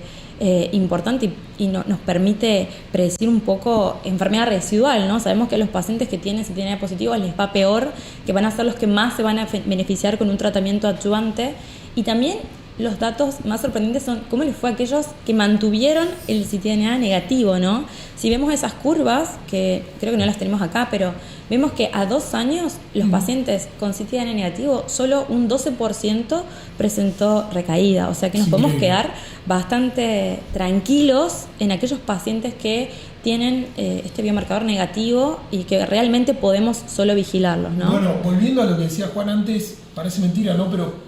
importante y nos permite predecir un poco enfermedad residual, ¿no? Sabemos que los pacientes que tienen citidina positiva les va peor, que van a ser los que más se van a beneficiar con un tratamiento adyuvante, y también los datos más sorprendentes son cómo les fue a aquellos que mantuvieron el citidina negativo, ¿no? Si vemos esas curvas, que creo que no las tenemos acá, pero vemos que a 2 años los pacientes con citidina negativo, solo un 12% presentó recaída. O sea que nos podemos quedar bastante tranquilos en aquellos pacientes que tienen este biomarcador negativo y que realmente podemos solo vigilarlos, ¿no? Bueno, volviendo a lo que decía Juan antes, parece mentira, ¿no? Pero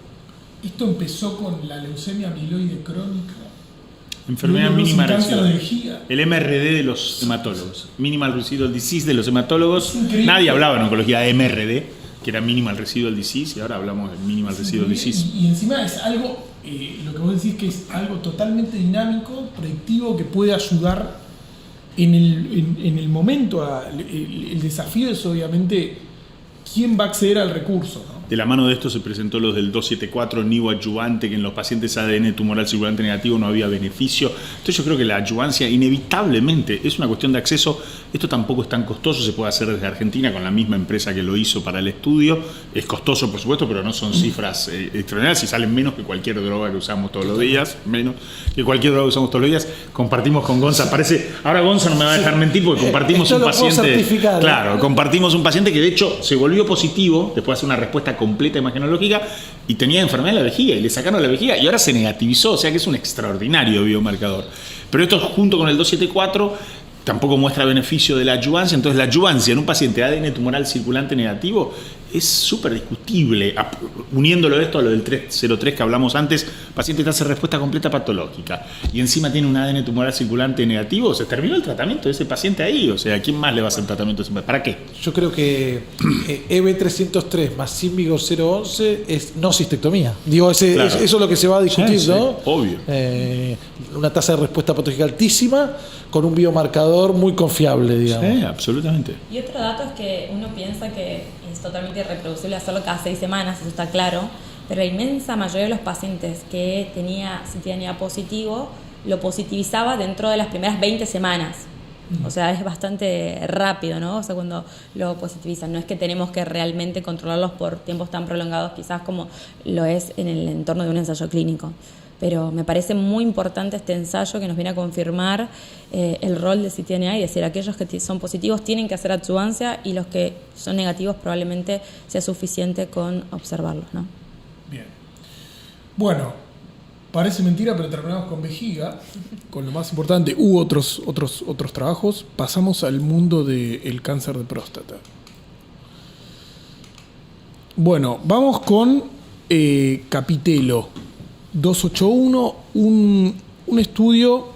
esto empezó con la leucemia amiloide crónica. Enfermedad mínima cáncer de residual. vejiga. El MRD de los hematólogos. Minimal Residual Disease de los hematólogos. Nadie hablaba en oncología de MRD, que era Minimal Residual Disease, y ahora hablamos de Minimal Residual Disease. Y encima es algo, lo que vos decís que es algo totalmente dinámico, predictivo, que puede ayudar en el momento. El desafío es obviamente quién va a acceder al recurso, ¿no? De la mano de esto se presentó los del 274 nivo adyuvante, que en los pacientes ADN tumoral circulante negativo no había beneficio. Entonces yo creo que la adyuvancia inevitablemente es una cuestión de acceso. Esto tampoco es tan costoso, se puede hacer desde Argentina con la misma empresa que lo hizo para el estudio. Es costoso, por supuesto, pero no son cifras extraordinarias, y salen menos que cualquier droga que usamos todos los días, menos que cualquier droga que usamos todos los días. Compartimos con Gonza, ahora Gonza no me va a dejar mentir porque compartimos un paciente. Claro, compartimos un paciente que de hecho se volvió positivo después de hacer una respuesta completa imagenológica y tenía enfermedad de la vejiga y le sacaron la vejiga y ahora se negativizó, o sea que es un extraordinario biomarcador. Pero esto junto con el 274 tampoco muestra beneficio de la adyuvancia. Entonces la adyuvancia en un paciente ADN tumoral circulante negativo es súper discutible. Uniéndolo esto a lo del 303 que hablamos antes, paciente que hace respuesta completa patológica y encima tiene un ADN tumoral circulante negativo, se terminó el tratamiento de ese paciente ahí. O sea, ¿quién más le va a hacer tratamiento de ese paciente? ¿Para qué? Yo creo que EB303 más Sínvigo 011 es no cistectomía. Digo, claro. Eso es lo que se va a discutir, sí, ¿no? Sí, obvio. Una tasa de respuesta patológica altísima con un biomarcador muy confiable, digamos. Sí, absolutamente. Y otro dato es que uno piensa que es totalmente irreproducible hacerlo cada 6 semanas, eso está claro, pero la inmensa mayoría de los pacientes que tenía citidina positivo lo positivizaba dentro de las primeras 20 semanas. O sea, es bastante rápido, ¿no? O sea, cuando lo positivizan. No es que tenemos que realmente controlarlos por tiempos tan prolongados, quizás como lo es en el entorno de un ensayo clínico. Pero me parece muy importante este ensayo que nos viene a confirmar el rol de citidina y decir, aquellos que son positivos tienen que hacer adyuvancia y los que son negativos probablemente sea suficiente con observarlos, ¿no? Bien. Bueno, parece mentira, pero terminamos con vejiga, con lo más importante. Hubo otros trabajos. Pasamos al mundo del cáncer de próstata. Bueno, vamos con Capitelo 281, un estudio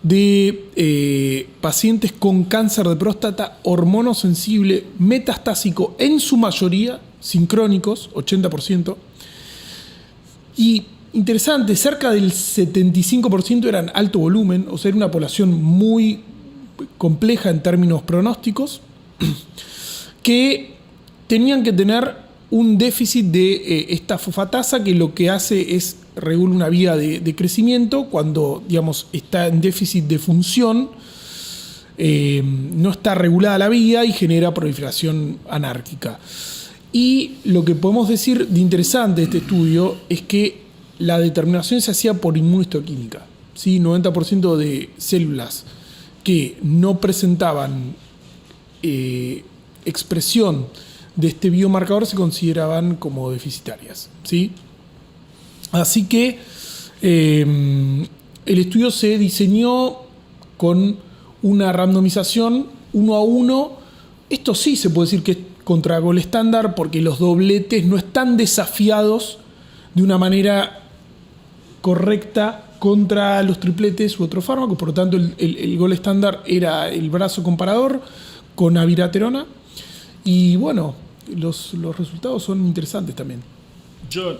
de pacientes con cáncer de próstata hormonosensible metastásico, en su mayoría sincrónicos, 80%. Y interesante, cerca del 75% eran alto volumen, o sea, era una población muy compleja en términos pronósticos, que tenían que tener un déficit de esta fosfatasa, que lo que hace es regula una vía de crecimiento. Cuando, digamos, está en déficit de función, no está regulada la vía y genera proliferación anárquica. Y lo que podemos decir de interesante de este estudio es que la determinación se hacía por inmunohistoquímica, ¿sí? 90% de células que no presentaban expresión de este biomarcador se consideraban como deficitarias, ¿sí? Así que el estudio se diseñó con una randomización 1:1. Esto sí se puede decir que es contra gol estándar, porque los dobletes no están desafiados de una manera correcta contra los tripletes u otros fármacos. Por lo tanto, el gol estándar era el brazo comparador con abiraterona. Y bueno, los resultados son interesantes también. Yo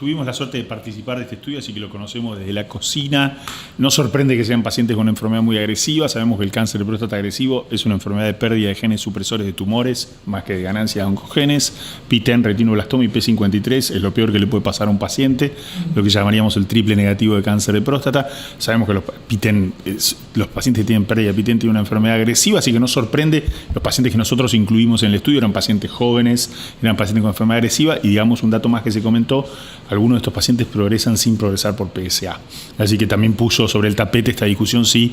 tuvimos la suerte de participar de este estudio, así que lo conocemos desde la cocina. No sorprende que sean pacientes con una enfermedad muy agresiva. Sabemos que el cáncer de próstata agresivo es una enfermedad de pérdida de genes supresores de tumores, más que de ganancia de oncogenes. PTEN, retinoblastoma y P53 es lo peor que le puede pasar a un paciente, lo que llamaríamos el triple negativo de cáncer de próstata. Sabemos que los pacientes que tienen pérdida de PTEN tienen una enfermedad agresiva, así que no sorprende. Los pacientes que nosotros incluimos en el estudio eran pacientes jóvenes, eran pacientes con enfermedad agresiva, y digamos un dato más que se comentó, algunos de estos pacientes progresan sin progresar por PSA. Así que también puso sobre el tapete esta discusión si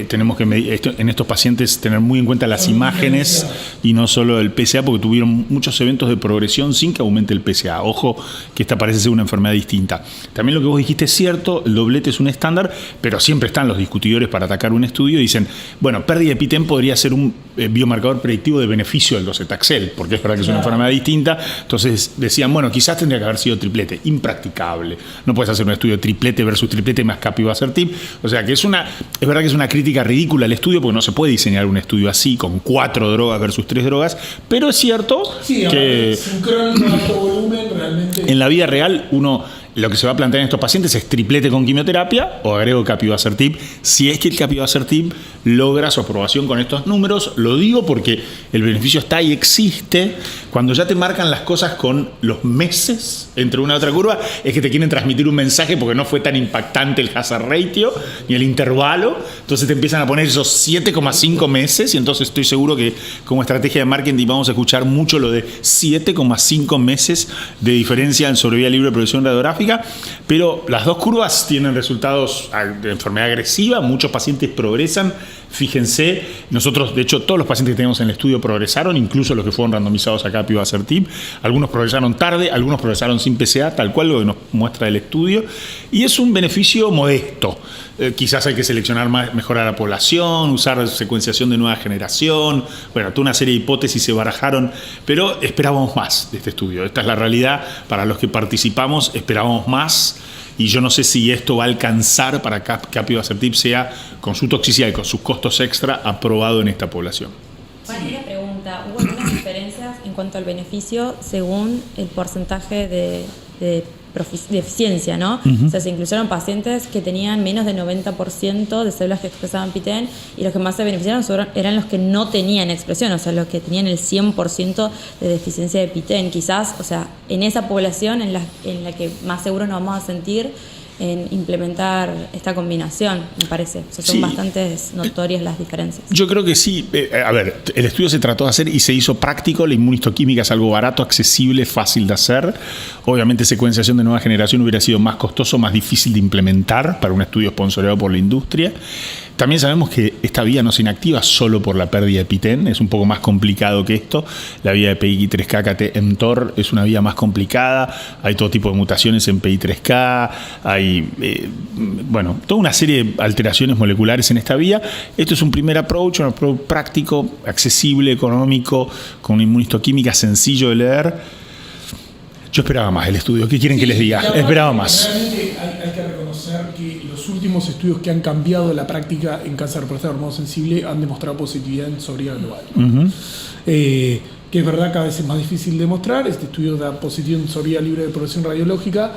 tenemos que en estos pacientes tener muy en cuenta las imágenes y no solo el PSA, porque tuvieron muchos eventos de progresión sin que aumente el PSA. Ojo, que esta parece ser una enfermedad distinta. También lo que vos dijiste es cierto, el doblete es un estándar, pero siempre están los discutidores para atacar un estudio y dicen, bueno, pérdida de PTEN podría ser un biomarcador predictivo de beneficio del docetaxel, porque es verdad que es una enfermedad distinta. Entonces decían, bueno, quizás tendría que haber sido triplete. Impracticable. No puedes hacer un estudio de triplete versus triplete más capivasertib. O sea que es verdad que es una crítica ridícula al estudio, porque no se puede diseñar un estudio así con 4 drogas versus 3 drogas, pero es cierto que sincrónico, alto volumen, realmente. En la vida real lo que se va a plantear en estos pacientes es triplete con quimioterapia o agrego capivasertib, si es que el capivasertib logra su aprobación con estos números. Lo digo porque el beneficio está y existe. Cuando ya te marcan las cosas con los meses entre una y otra curva, es que te quieren transmitir un mensaje porque no fue tan impactante el hazard ratio ni el intervalo. Entonces te empiezan a poner esos 7,5 meses, y entonces estoy seguro que como estrategia de marketing vamos a escuchar mucho lo de 7,5 meses de diferencia en sobrevida libre de progresión radiográfica. Pero las dos curvas tienen resultados de enfermedad agresiva, muchos pacientes progresan. Fíjense, nosotros, de hecho, todos los pacientes que tenemos en el estudio progresaron, incluso los que fueron randomizados a capivasertib. Algunos progresaron tarde, algunos progresaron sin PSA, tal cual lo que nos muestra el estudio. Y es un beneficio modesto. Quizás hay que seleccionar mejor a la población, usar secuenciación de nueva generación. Bueno, toda una serie de hipótesis se barajaron, pero esperábamos más de este estudio. Esta es la realidad. Para los que participamos, esperábamos más. Y yo no sé si esto va a alcanzar para que capivasertib sea, con su toxicidad y con sus costos extra, aprobado en esta población. Bueno, una pregunta. ¿Hubo algunas diferencias en cuanto al beneficio según el porcentaje de eficiencia, ¿no? O sea, se incluyeron pacientes que tenían menos del 90% de células que expresaban PTEN, y los que más se beneficiaron eran los que no tenían expresión, o sea, los que tenían el 100% de deficiencia de PTEN. Quizás, o sea, en esa población en la que más seguro nos vamos a sentir en implementar esta combinación, me parece. O sea, son bastante notorias las diferencias. Yo creo que sí. A ver, el estudio se trató de hacer y se hizo práctico. La inmunistoquímica es algo barato, accesible, fácil de hacer. Obviamente, secuenciación de nueva generación hubiera sido más costoso, más difícil de implementar para un estudio sponsoreado por la industria. También sabemos que esta vía no se inactiva solo por la pérdida de PTEN, es un poco más complicado que esto. La vía de PI3K, KT-mTOR es una vía más complicada, hay todo tipo de mutaciones en PI3K, hay toda una serie de alteraciones moleculares en esta vía. Esto es un primer approach, un approach práctico, accesible, económico, con una inmunistoquímica sencillo de leer. Yo esperaba más el estudio, ¿qué quieren que les diga? Esperaba más. Realmente hay que reconocer que los últimos estudios que han cambiado la práctica en cáncer de próstata hormonosensible han demostrado positividad en sobrevida global. Que es verdad, cada vez es más difícil de mostrar. Este estudio da positivo en sobrevida libre de progresión radiológica.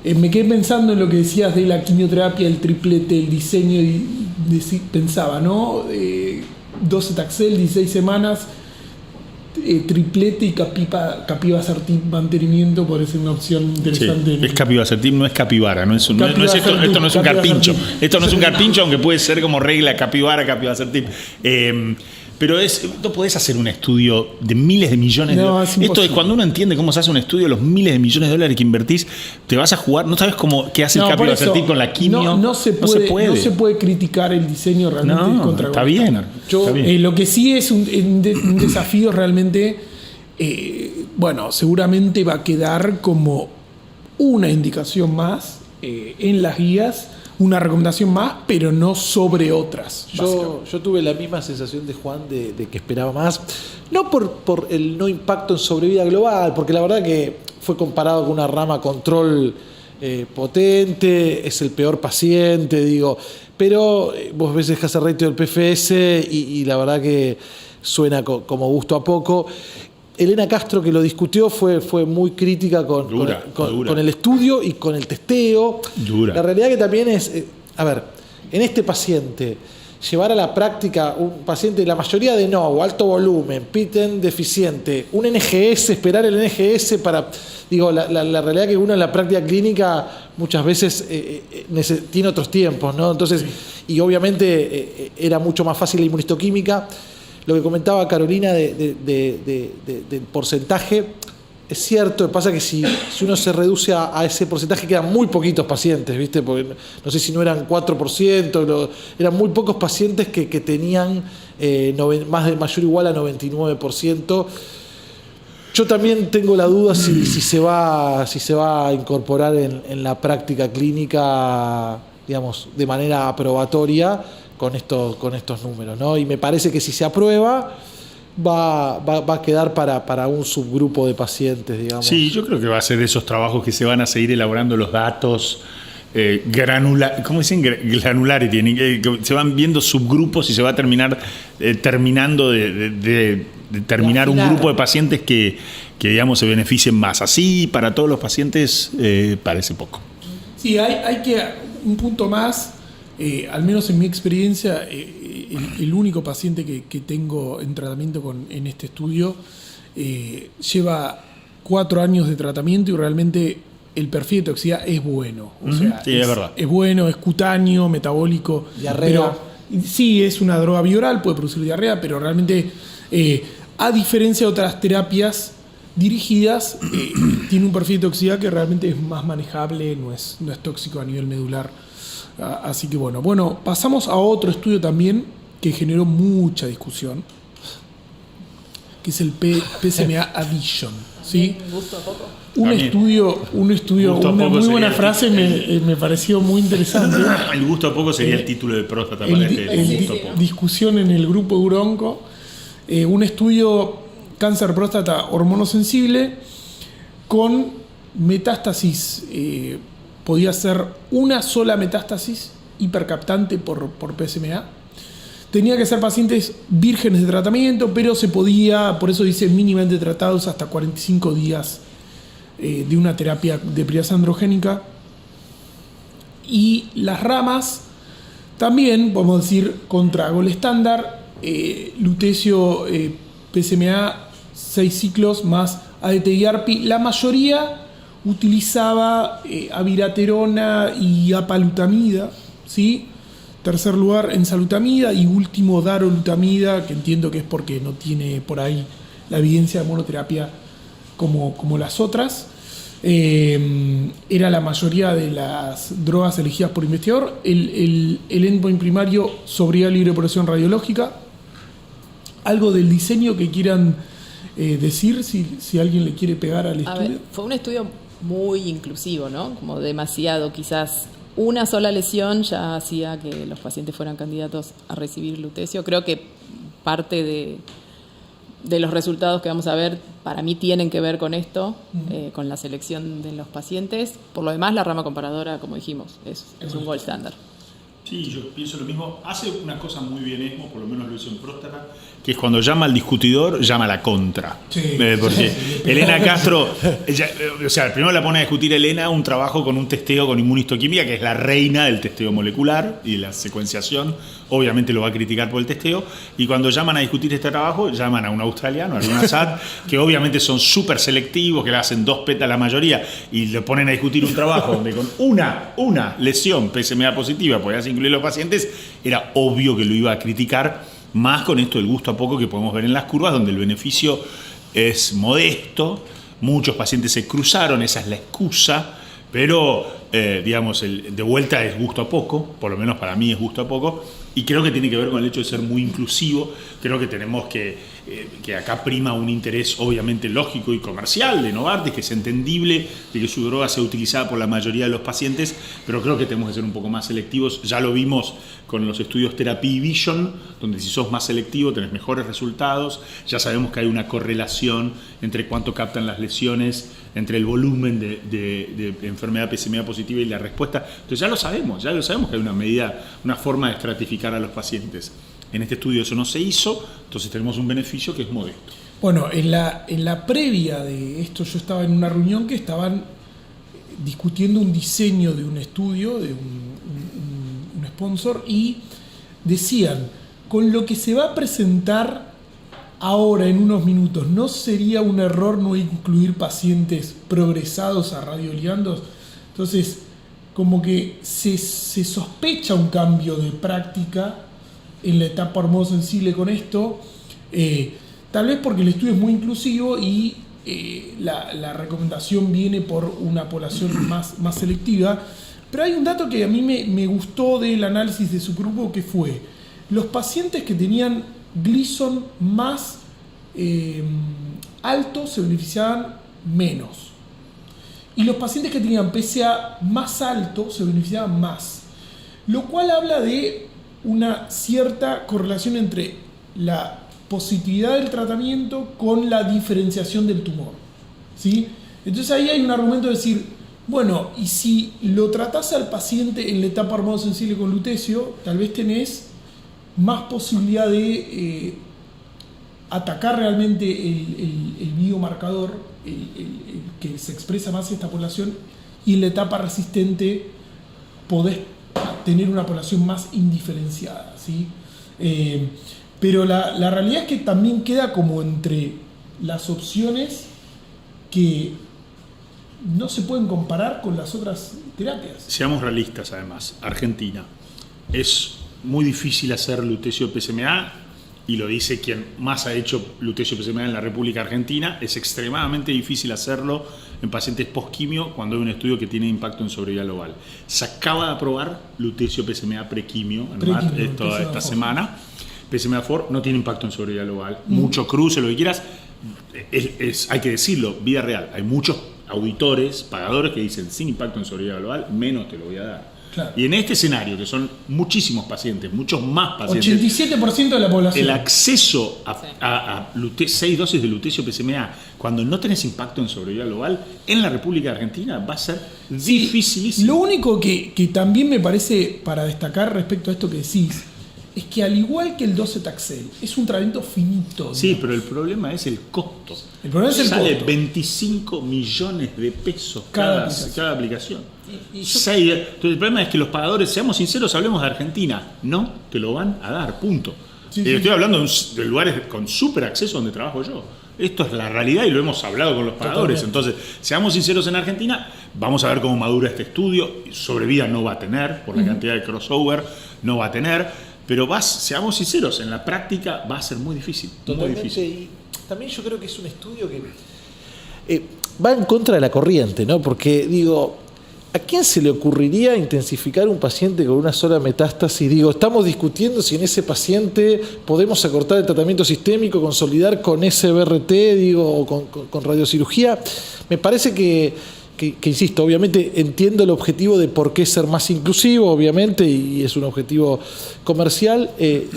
Me quedé pensando en lo que decías de la quimioterapia, el triplete, el diseño, y pensaba, ¿no? Docetaxel, 16 semanas, triplete y capivasertib mantenimiento podría ser una opción interesante. Sí, es capivasertib, no es capivara, esto no es un carpincho. Esto no es un carpincho, aunque puede ser como regla capivasertib. Pero no podés hacer un estudio de miles de millones de dólares. Esto es cuando uno entiende cómo se hace un estudio, los miles de millones de dólares que invertís, te vas a jugar, no sabes qué hace el capivasertib con la quimio. No se puede criticar el diseño realmente contra. Está bien. Lo que sí es un desafío realmente, seguramente va a quedar como una indicación más en las guías, una recomendación más, pero no sobre otras. Yo tuve la misma sensación de Juan de que esperaba más, no por el no impacto en sobrevida global, porque la verdad que fue comparado con una rama control potente, es el peor paciente, pero vos ves el hazard ratio del PFS y la verdad que suena como gusto a poco. Elena Castro, que lo discutió, fue muy crítica Dura. con el estudio y con el testeo. Dura. La realidad que también es, a ver, en este paciente, llevar a la práctica un paciente, la mayoría de no, alto volumen, PITEN deficiente, un NGS, esperar el NGS para... Digo, la realidad que uno en la práctica clínica muchas veces tiene otros tiempos, ¿no? Entonces, y obviamente era mucho más fácil la inmunistoquímica. Lo que comentaba Carolina del porcentaje, es cierto, lo que pasa es que si uno se reduce a ese porcentaje quedan muy poquitos pacientes, ¿viste? Porque no sé si no eran 4%, eran muy pocos pacientes que tenían más de mayor o igual a 99%. Yo también tengo la duda si se va a incorporar en la práctica clínica, digamos, de manera aprobatoria con estos números, ¿no? Y me parece que si se aprueba va a quedar para un subgrupo de pacientes, digamos. Sí, yo creo que va a ser de esos trabajos que se van a seguir elaborando los datos ¿cómo dicen? Granularity, se van viendo subgrupos y se va a terminar terminando de determinar un grupo de pacientes que digamos se beneficien más. Así para todos los pacientes parece poco. Sí, hay que un punto más, al menos en mi experiencia, el único paciente que tengo en tratamiento en este estudio lleva 4 años de tratamiento y realmente el perfil de toxicidad es bueno. O sea, sí, es verdad. Es bueno, es cutáneo, metabólico. Diarrea. Pero, sí, es una droga bioral, puede producir diarrea, pero realmente, a diferencia de otras terapias dirigidas, tiene un perfil de toxicidad que realmente es más manejable, no es tóxico a nivel medular. Así que bueno, pasamos a otro estudio también que generó mucha discusión, que es el PSMA Addition, ¿sí? Gusto a poco. Un estudio, una muy buena frase me pareció muy interesante. El gusto a poco sería el título de próstata para gusto a poco. Discusión en el grupo Euronco. Un estudio cáncer próstata hormonosensible con metástasis. Podía ser una sola metástasis hipercaptante por PSMA. Tenía que ser pacientes vírgenes de tratamiento, pero se podía, por eso dice mínimamente tratados hasta 45 días de una terapia de depridase androgénica. Y las ramas también, podemos decir, contra gol estándar, lutecio PSMA 6 ciclos más ADT y ARPI. La mayoría utilizaba abiraterona y apalutamida, ¿sí? Tercer lugar enzalutamida y último darolutamida, que entiendo que es porque no tiene por ahí la evidencia de monoterapia como las otras. Era la mayoría de las drogas elegidas por investigador. El endpoint primario, sobriedad libre de progresión radiológica. Algo del diseño que quieran decir, si alguien le quiere pegar al estudio. A ver, fue un estudio muy inclusivo, ¿no? Como demasiado, quizás una sola lesión ya hacía que los pacientes fueran candidatos a recibir lutecio. Creo que parte de los resultados que vamos a ver, para mí tienen que ver con esto, con la selección de los pacientes. Por lo demás, la rama comparadora, como dijimos, es un gold standard. Sí, yo pienso lo mismo. Hace una cosa muy bien ESMO, por lo menos lo hizo en próstata, que es cuando llama al discutidor, llama a la contra. Sí, porque Elena Castro, primero la pone a discutir Elena un trabajo con un testeo con inmunistoquímica, que es la reina del testeo molecular y de la secuenciación. Obviamente lo va a criticar por el testeo. Y cuando llaman a discutir este trabajo, llaman a un australiano, a Luna Sat, que obviamente son súper selectivos, que le hacen 2 PET a la mayoría, y le ponen a discutir un trabajo donde con una lesión PSMA positiva podías incluir los pacientes, era obvio que lo iba a criticar, más con esto del gusto a poco que podemos ver en las curvas, donde el beneficio es modesto, muchos pacientes se cruzaron, esa es la excusa, pero digamos, de vuelta es gusto a poco, por lo menos para mí es gusto a poco, y creo que tiene que ver con el hecho de ser muy inclusivo. Creo que tenemos que acá prima un interés obviamente lógico y comercial de Novartis, que es entendible de que su droga sea utilizada por la mayoría de los pacientes, pero creo que tenemos que ser un poco más selectivos. Ya lo vimos con los estudios Therapy y Vision, donde si sos más selectivo tenés mejores resultados. Ya sabemos que hay una correlación entre cuánto captan las lesiones, entre el volumen de enfermedad PSMA positiva y la respuesta. Entonces ya lo sabemos que hay una medida, una forma de estratificar a los pacientes. En este estudio eso no se hizo, entonces tenemos un beneficio que es modesto. Bueno, en la previa de esto yo estaba en una reunión que estaban discutiendo un diseño de un estudio, de un sponsor, y decían, con lo que se va a presentar ahora en unos minutos, ¿no sería un error no incluir pacientes progresados a radioligandos? Entonces, como que se sospecha un cambio de práctica en la etapa hormonosensible con esto, tal vez porque el estudio es muy inclusivo y la recomendación viene por una población más selectiva. Pero hay un dato que a mí me gustó del análisis de su grupo, que fue los pacientes que tenían Gleason más alto se beneficiaban menos. Y los pacientes que tenían PSA más alto se beneficiaban más. Lo cual habla de una cierta correlación entre la positividad del tratamiento con la diferenciación del tumor, ¿sí? Entonces ahí hay un argumento de decir, bueno, y si lo tratás al paciente en la etapa hormonosensible con lutecio, tal vez tenés más posibilidad de atacar realmente el biomarcador, el que se expresa más en esta población, y en la etapa resistente podés tener una población más indiferenciada, ¿sí? Pero la realidad es que también queda como entre las opciones que no se pueden comparar con las otras terapias. Seamos realistas, además. Argentina. Es muy difícil hacer lutecio PSMA, y lo dice quien más ha hecho lutecio PSMA en la República Argentina. Es extremadamente difícil hacerlo en pacientes post-quimio cuando hay un estudio que tiene impacto en sobrevida global. Se acaba de aprobar lutecio PSMA prequimio en toda esta semana. PSMA4 no tiene impacto en sobrevida global. Mucho cruce, lo que quieras. Hay que decirlo, vida real. Hay muchos auditores, pagadores que dicen sin impacto en sobrevida global, menos te lo voy a dar. Claro. Y en este escenario, que son muchísimos pacientes, muchos más pacientes, 87% de la población. el acceso a 6 dosis de lutecio PSMA, cuando no tenés impacto en sobrevida global, en la República Argentina va a ser dificilísimo. Lo único que también me parece para destacar respecto a esto que decís, es que al igual que el docetaxel, es un tratamiento finito. Sí, pero el problema es el costo. El problema es el Sale costo. 25 millones de pesos cada aplicación. Entonces el problema es que los pagadores, seamos sinceros, hablemos de Argentina, no te lo van a dar, punto. Estoy hablando de lugares con súper acceso donde trabajo yo. Esto es la realidad y lo hemos hablado con los pagadores. Totalmente. Entonces, seamos sinceros, en Argentina, vamos a ver cómo madura este estudio. Sobrevida no va a tener, por la cantidad de crossover, no va a tener. Pero seamos sinceros, en la práctica va a ser muy difícil. Totalmente. Muy difícil. Y también yo creo que es un estudio que va en contra de la corriente, ¿no? Porque, digo, ¿a quién se le ocurriría intensificar un paciente con una sola metástasis? Digo, estamos discutiendo si en ese paciente podemos acortar el tratamiento sistémico, consolidar con SBRT, digo, o con radiocirugía. Me parece que insisto, obviamente entiendo el objetivo de por qué ser más inclusivo, obviamente, y es un objetivo comercial.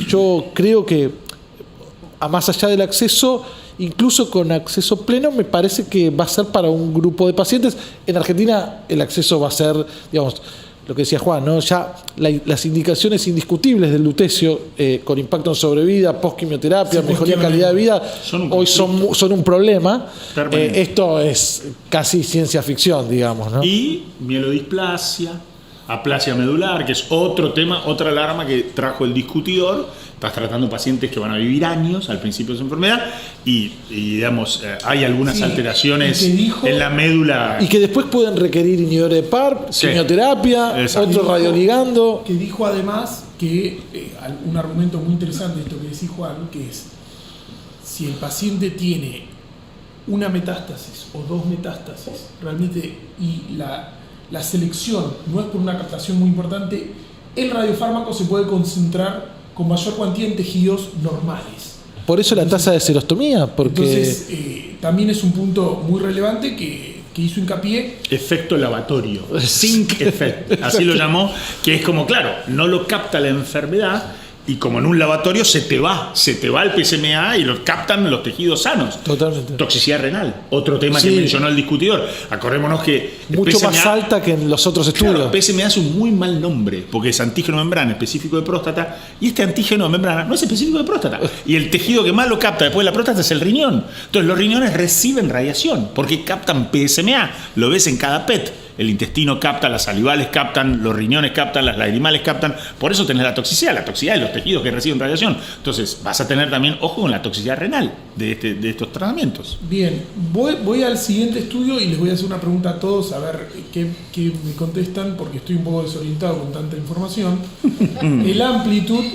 Yo creo que, a más allá del acceso, incluso con acceso pleno, me parece que va a ser para un grupo de pacientes. En Argentina el acceso va a ser, digamos, lo que decía Juan, ¿no? Ya las indicaciones indiscutibles del lutecio con impacto en sobrevida, post-quimioterapia, mejoría de calidad de vida, hoy son un problema. Esto es casi ciencia ficción, digamos, ¿no? Y mielodisplasia, aplasia medular, que es otro tema, otra alarma que trajo el discutidor. Estás tratando pacientes que van a vivir años al principio de su enfermedad y digamos, hay algunas alteraciones en la médula. Y que después pueden requerir inhibidores de PARP, quimioterapia, otro radioligando. Que dijo además que un argumento muy interesante de esto que decís, Juan, que es si el paciente tiene una metástasis o dos metástasis, realmente, y la selección no es por una captación muy importante, el radiofármaco se puede concentrar con mayor cuantía en tejidos normales. Por eso la tasa de serostomía, porque... Entonces, también es un punto muy relevante que hizo hincapié. Efecto lavatorio, zinc effect, así lo llamó, que es como, claro, no lo capta la enfermedad Y como en un lavatorio se te va el PSMA y lo captan los tejidos sanos. Totalmente. Toxicidad renal, otro tema Sí. que mencionó el discutidor. Acordémonos que el Mucho PSMA, más alta que en los otros estudios. claro, PSMA es un muy mal nombre, porque es antígeno de membrana específico de próstata, y este antígeno de membrana no es específico de próstata. Y el tejido que más lo capta después de la próstata es el riñón. Entonces los riñones reciben radiación, porque captan PSMA. Lo ves en cada PET. El intestino capta, las salivales captan, los riñones captan, las lagrimales captan. Por eso tenés la toxicidad de los tejidos que reciben radiación. Entonces vas a tener también, ojo, con la toxicidad renal de estos tratamientos. Bien, voy al siguiente estudio y les voy a hacer una pregunta a todos, a ver qué me contestan, porque estoy un poco desorientado con tanta información. El Amplitude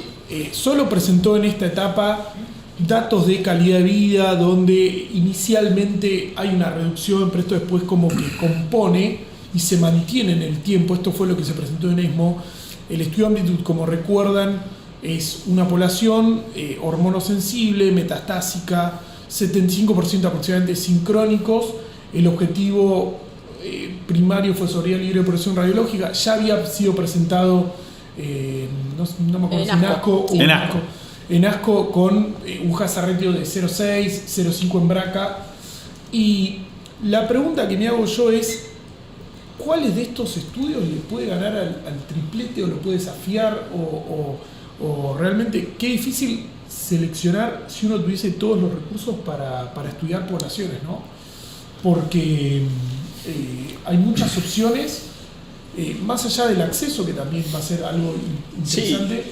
solo presentó en esta etapa datos de calidad de vida, donde inicialmente hay una reducción, pero esto después como que compone y se mantiene en el tiempo. Esto fue lo que se presentó en ESMO. El estudio Amplitude, como recuerdan, es una población hormonosensible, metastásica, 75% aproximadamente sincrónicos. El objetivo primario fue sobriedad libre de progresión radiológica. Ya había sido presentado, no me acuerdo si en ASCO o en ASCO con un hazard ratio de 0,6, 0,5 en BRCA. Y la pregunta que me hago yo es, ¿cuáles de estos estudios le puede ganar al triplete o lo puede desafiar? O realmente qué difícil seleccionar si uno tuviese todos los recursos para estudiar poblaciones, ¿no? Porque hay muchas opciones, más allá del acceso, que también va a ser algo interesante. Sí.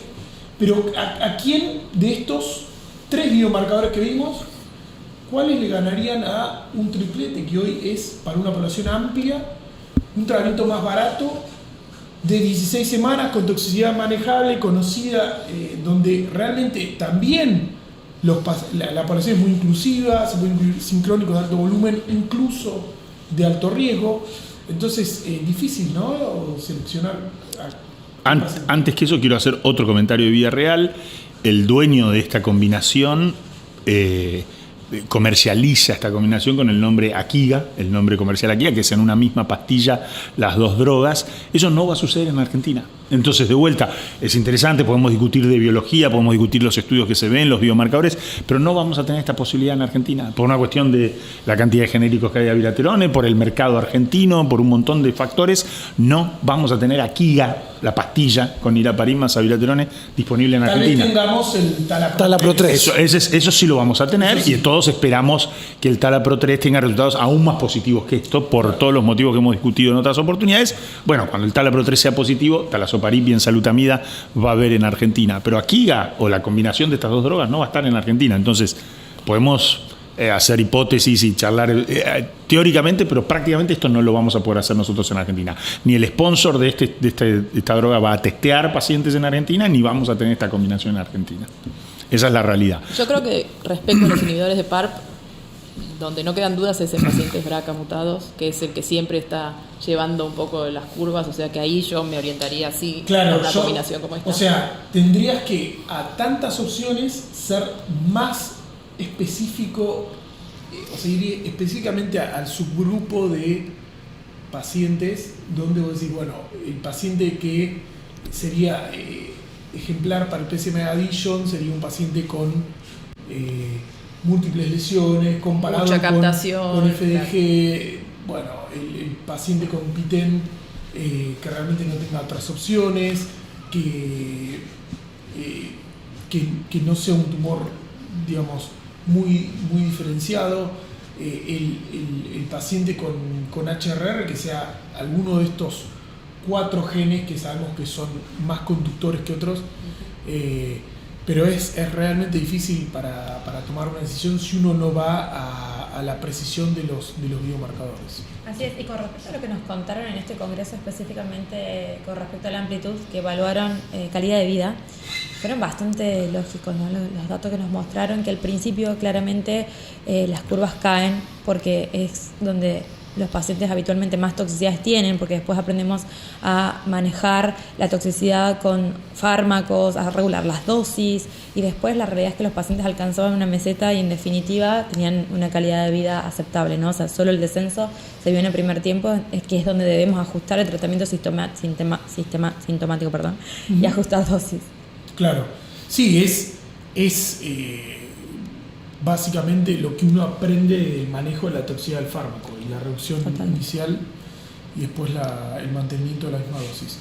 Pero ¿a quién de estos 3 biomarcadores que vimos, cuáles le ganarían a un triplete que hoy es para una población amplia, un tratamiento más barato, de 16 semanas, con toxicidad manejable, conocida, donde realmente también la población es muy inclusiva, se puede incluir sincrónicos de alto volumen, incluso de alto riesgo? Entonces, difícil, ¿no? Seleccionar. Antes que eso, quiero hacer otro comentario de vida real. El dueño de esta combinación comercializa esta combinación con el nombre Aquiga, el nombre comercial Aquiga, que es en una misma pastilla las dos drogas. Eso no va a suceder en Argentina. Entonces, de vuelta, es interesante, podemos discutir de biología, podemos discutir los estudios que se ven, los biomarcadores, pero no vamos a tener esta posibilidad en Argentina, por una cuestión de la cantidad de genéricos que hay de abiraterone, por el mercado argentino, por un montón de factores. No vamos a tener Aquiga, la pastilla con niraparib más abiraterone, disponible en Argentina. Tal vez tengamos el Talapro 3. Eso sí lo vamos a tener, sí. Y todos esperamos que el Talapro 3 tenga resultados aún más positivos que esto, por todos los motivos que hemos discutido en otras oportunidades. Bueno, cuando el Talapro 3 sea positivo, talazoparib y enzalutamida va a haber en Argentina, pero Aquiga o la combinación de estas dos drogas no va a estar en Argentina. Entonces podemos hacer hipótesis y charlar teóricamente, pero prácticamente esto no lo vamos a poder hacer nosotros en Argentina. Ni el sponsor de esta droga va a testear pacientes en Argentina, ni vamos a tener esta combinación en Argentina. Esa es la realidad. Yo creo que respecto a los inhibidores de PARP, donde no quedan dudas es en pacientes BRCA mutados, que es el que siempre está llevando un poco las curvas, o sea que ahí yo me orientaría así, claro, a una combinación como esta. O sea, tendrías que a tantas opciones ser más específico, o sea, ir específicamente al subgrupo de pacientes donde vos decís, bueno, el paciente que sería ejemplar para el PSMA addition sería un paciente con múltiples lesiones, comparado mucha captación, con FDG, claro. Bueno, el paciente con PITEN que realmente no tenga otras opciones, que no sea un tumor, digamos, muy diferenciado, el paciente con HRR, que sea alguno de estos 4 genes que sabemos que son más conductores que otros, pero es realmente difícil para tomar una decisión si uno no va a la precisión de los biomarcadores. Así es, y con respecto a lo que nos contaron en este congreso, específicamente con respecto a la amplitud, que evaluaron calidad de vida, fueron bastante lógicos, ¿no? Los datos que nos mostraron, que al principio claramente las curvas caen porque es donde los pacientes habitualmente más toxicidades tienen, porque después aprendemos a manejar la toxicidad con fármacos, a regular las dosis, y después la realidad es que los pacientes alcanzaban una meseta y en definitiva tenían una calidad de vida aceptable, ¿no? O sea, solo el descenso se vio en el primer tiempo, que es donde debemos ajustar el tratamiento sintomático, y ajustar dosis. Claro. Sí, es básicamente lo que uno aprende del manejo de la toxicidad del fármaco y la reducción inicial y después el mantenimiento de la misma dosis.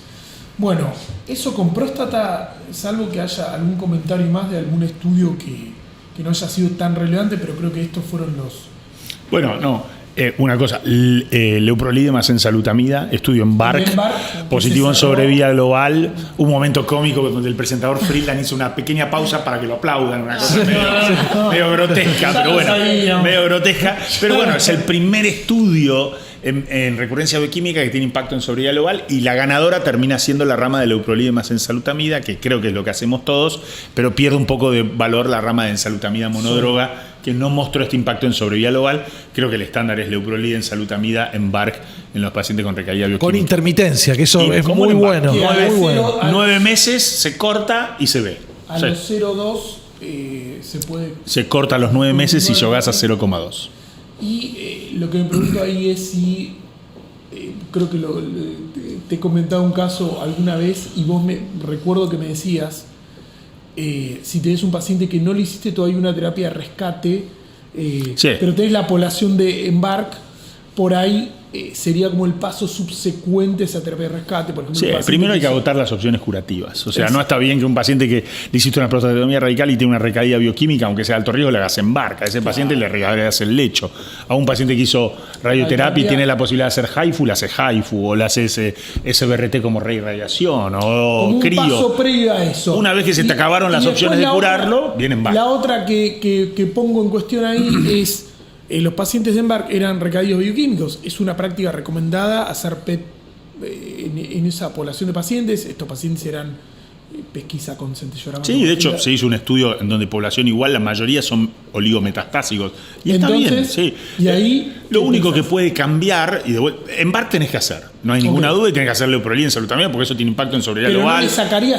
Bueno, eso con próstata, salvo que haya algún comentario más de algún estudio que no haya sido tan relevante, pero creo que estos fueron los... Bueno, no. Una cosa, leuprolidema ensalutamida, estudio en BARC, positivo en sobrevida global, un momento cómico donde el presentador Friedland hizo una pequeña pausa para que lo aplaudan, una cosa medio grotesca, pero bueno, medio grotesca, pero bueno, es el primer estudio en recurrencia bioquímica que tiene impacto en sobrevida global, y la ganadora termina siendo la rama de leuprolidema ensalutamida, que creo que es lo que hacemos todos, pero pierde un poco de valor la rama de ensalutamida monodroga, que no mostró este impacto en sobrevida global. Creo que el estándar es leuprolida ensalutamida en BARC en los pacientes con recaída bioquímica. Con intermitencia, que eso es muy bueno. 9 meses se corta y se ve. A los 0,2 se puede... Se corta a los 9 meses y llegás a 0,2. Y lo que me pregunto ahí es si... creo que te he comentado un caso alguna vez y vos recuerdo que me decías... si tenés un paciente que no le hiciste todavía una terapia de rescate, sí, pero tenés la población de EMBARC, por ahí sería como el paso subsecuente a esa terapia de rescate. Por ejemplo, sí, primero hay que agotar las opciones curativas. O sea, no está bien que un paciente que le hiciste una prostatectomía radical y tiene una recaída bioquímica, aunque sea de alto riesgo, le hagas EMBARC. A ese paciente le regalas el lecho. A un paciente que hizo radioterapia y tiene la posibilidad de hacer HIFU, le hace HIFU, o le hace SBRT como reirradiación, o un crío. Paso previo a eso. Una vez que se te acabaron las opciones de curarlo, viene EMBARC. La otra que pongo en cuestión ahí es... los pacientes de EMBARC eran recaídos bioquímicos. Es una práctica recomendada hacer PET en esa población de pacientes. Estos pacientes eran pesquisa con centellograma. Sí, de hecho se hizo un estudio en donde población igual, la mayoría son oligometastásicos. Y entonces, está bien, sí. Y ahí, lo único que puede cambiar, y EMBARC tenés que hacer, no hay ninguna duda, y tenés que hacer leuprolida ensalutamida porque eso tiene impacto en sobrevida global,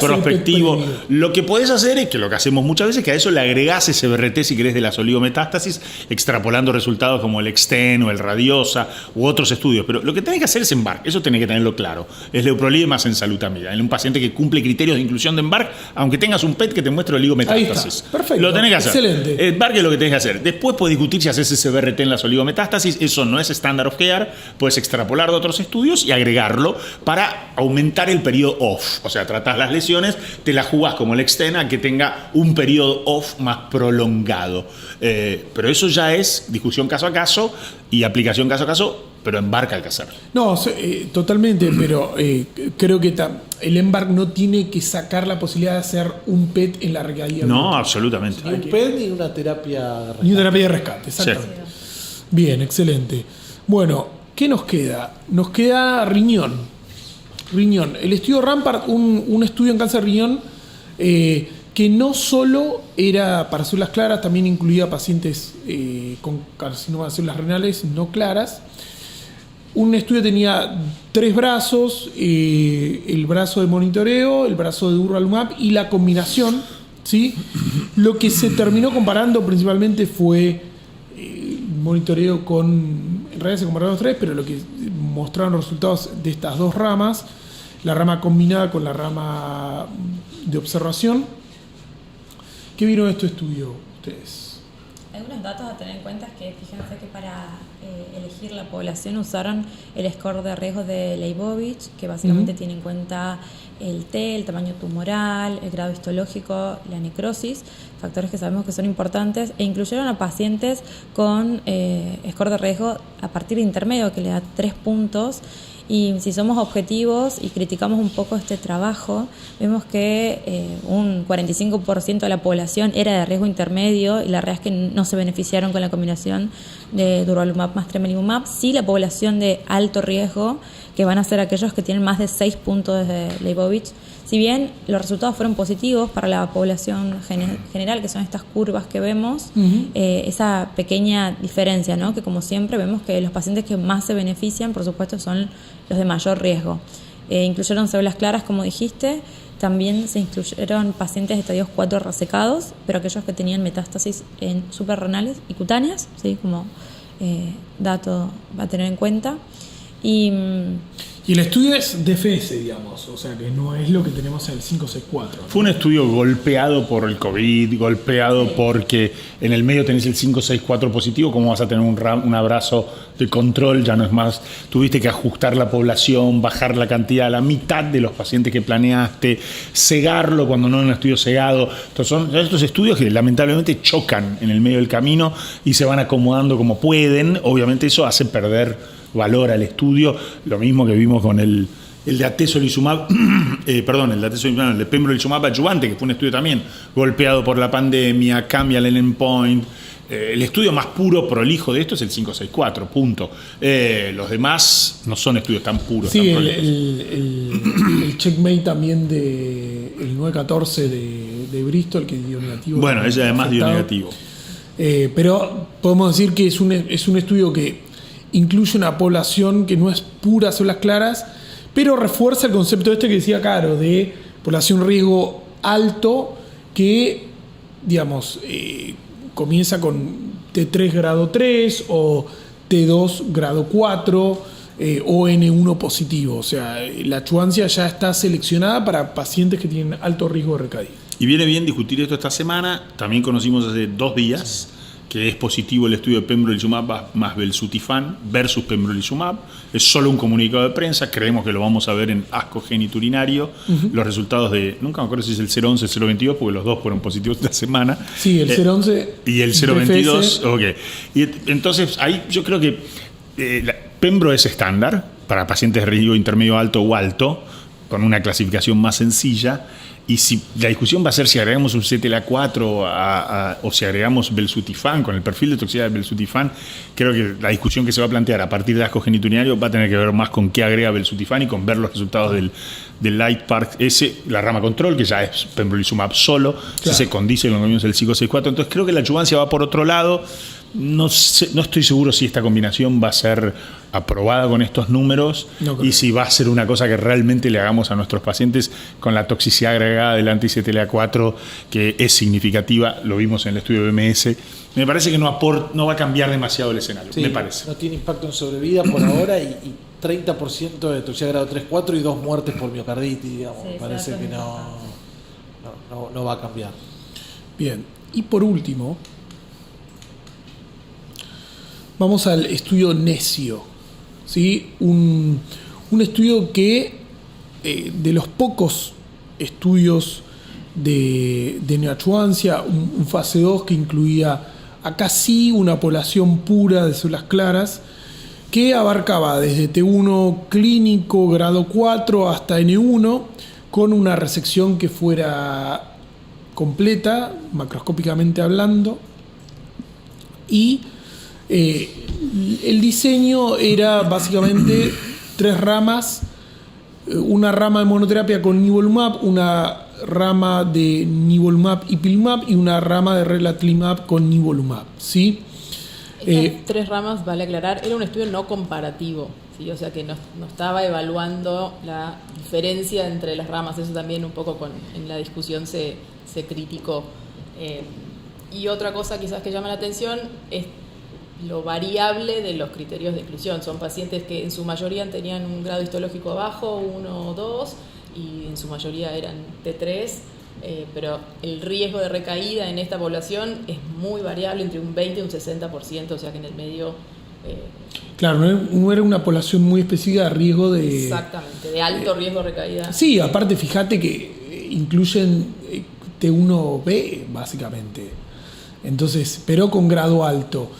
prospectivo. Lo que podés hacer es que lo que hacemos muchas veces, que a eso le agregás ese BRT, si querés, de las oligometástasis, extrapolando resultados como el Exten o el Radiosa u otros estudios. Pero lo que tenés que hacer es EMBARC, eso tenés que tenerlo claro. Es leuprolida más ensalutamida, en un paciente que cumple criterios de inclusión de EMBARC, aunque tengas un PET que te muestre oligometástasis. Perfecto. Lo tenés que hacer. Excelente. EMBARC es lo que tenés que hacer. Después podés discutir si haces ese BRT en las oligometástasis, eso no es standard of care, puedes extrapolar de otros estudios y agregarlo para aumentar el periodo off. O sea, tratás las lesiones, te las jugás como el Extena, que tenga un periodo off más prolongado. Pero eso ya es discusión caso a caso y aplicación caso a caso, pero EMBARC hay que hacer. No, totalmente, pero creo que el EMBARC no tiene que sacar la posibilidad de hacer un PET en la recaída. No, absolutamente. Ni un PET ni una terapia de rescate. Ni una terapia de rescate, exactamente. Sí. Bien, excelente. Bueno, ¿qué nos queda? Nos queda riñón. El estudio Rampart, un estudio en cáncer de riñón que no solo era para células claras, también incluía pacientes con carcinoma de células renales no claras. Un estudio tenía 3 brazos, el brazo de monitoreo, el brazo de durvalumab y la combinación, ¿sí? Lo que se terminó comparando principalmente fue monitoreo en realidad se compararon los 3, pero lo que mostraron los resultados de estas 2 ramas, la rama combinada con la rama de observación. ¿Qué vieron de este estudio ustedes? Algunos datos a tener en cuenta es que fíjense que para elegir la población usaron el score de riesgo de Leibovitz, que básicamente tiene en cuenta el T, el tamaño tumoral, el grado histológico, la necrosis, factores que sabemos que son importantes, e incluyeron a pacientes con score de riesgo a partir de intermedio, que le da 3 puntos. Y si somos objetivos y criticamos un poco este trabajo, vemos que un 45% de la población era de riesgo intermedio y la realidad es que no se beneficiaron con la combinación de durvalumab más tremelimumab. Sí, la población de alto riesgo, que van a ser aquellos que tienen más de 6 puntos de Leibovitz. Si bien los resultados fueron positivos para la población general, que son estas curvas que vemos, esa pequeña diferencia, ¿no? Que como siempre vemos que los pacientes que más se benefician, por supuesto, son los de mayor riesgo. Incluyeron células claras, como dijiste, también se incluyeron pacientes de estadios 4 resecados, pero aquellos que tenían metástasis en suprarrenales y cutáneas, ¿sí? Como dato a tener en cuenta. Y Y el estudio es DFS, digamos, o sea que no es lo que tenemos en el 564, ¿no? Fue un estudio golpeado por el COVID, golpeado porque en el medio tenés el 564 positivo, ¿cómo vas a tener un abrazo de control? Ya no es más, tuviste que ajustar la población, bajar la cantidad a la mitad de los pacientes que planeaste, cegarlo cuando no era un estudio cegado. Entonces son estos estudios que lamentablemente chocan en el medio del camino y se van acomodando como pueden. Obviamente eso hace perder valor al estudio, lo mismo que vimos con el de atezolizumab, el de pembrolizumab adyuvante, que fue un estudio también golpeado por la pandemia, cambia el endpoint. El estudio más puro, prolijo de esto es el 564, punto. Los demás no son estudios tan puros. Sí, tan el checkmate también el 914 de Bristol, que dio negativo. Bueno, ese además dio negativo. Pero podemos decir que es un estudio que incluye una población que no es pura células claras, pero refuerza el concepto que decía Caro, de población riesgo alto, que, digamos, comienza con T3 grado 3 o T2 grado 4 o N1 positivo. O sea, la adyuvancia ya está seleccionada para pacientes que tienen alto riesgo de recaída. Y viene bien discutir esto esta semana. También conocimos hace 2 días que es positivo el estudio de pembrolizumab más belzutifan versus pembrolizumab. Es solo un comunicado de prensa, creemos que lo vamos a ver en ASCO genitourinario. Los resultados nunca me acuerdo si es el 011 o el 022, porque los dos fueron positivos esta semana. Sí, el 011 y el 022, ok. Y entonces ahí yo creo que Pembro es estándar para pacientes de riesgo intermedio alto o alto, con una clasificación más sencilla. Y si la discusión va a ser si agregamos un CTLA4 o si agregamos belzutifan, con el perfil de toxicidad de belzutifan, creo que la discusión que se va a plantear a partir de ASCO genitourinario va a tener que ver más con qué agrega belzutifan y con ver los resultados del LIGHTPARK, la rama control, que ya es pembrolizumab solo, claro, si se condice con lo que vimos del 564. Entonces creo que la adyuvancia va por otro lado. No estoy seguro si esta combinación va a ser aprobada con estos números y si va a ser una cosa que realmente le hagamos a nuestros pacientes con la toxicidad agregada del anti-CTLA4, que es significativa, lo vimos en el estudio de BMS. Me parece que no va a cambiar demasiado el escenario, sí, me parece. No tiene impacto en sobrevida por ahora y 30% de toxicidad grado 3-4 y 2 muertes por miocarditis, digamos. Sí, me parece que no va a cambiar. Bien, y por último, vamos al estudio Necio, ¿sí? Un estudio que, de los pocos estudios de neoadyuvancia, un fase 2 que incluía acá sí una población pura de células claras, que abarcaba desde T1 clínico grado 4 hasta N1, con una resección que fuera completa, macroscópicamente hablando, y el diseño era básicamente 3 ramas, una rama de monoterapia con nivolumab, una rama de nivolumab y ipilimumab y una rama de relatlimab con nivolumab, ¿sí? Estas 3 ramas, vale aclarar, era un estudio no comparativo, ¿sí? O sea que no estaba evaluando la diferencia entre las ramas. Eso también un poco en la discusión se criticó. Y otra cosa quizás que llama la atención es lo variable de los criterios de exclusión. Son pacientes que en su mayoría tenían un grado histológico bajo, 1 o 2, y en su mayoría eran T3, pero el riesgo de recaída en esta población es muy variable, entre un 20 y un 60%, o sea que en el medio... Claro, no era una población muy específica de riesgo de... Exactamente, de alto riesgo de recaída. Sí, aparte fíjate que incluyen T1B, básicamente. Entonces, pero con grado alto.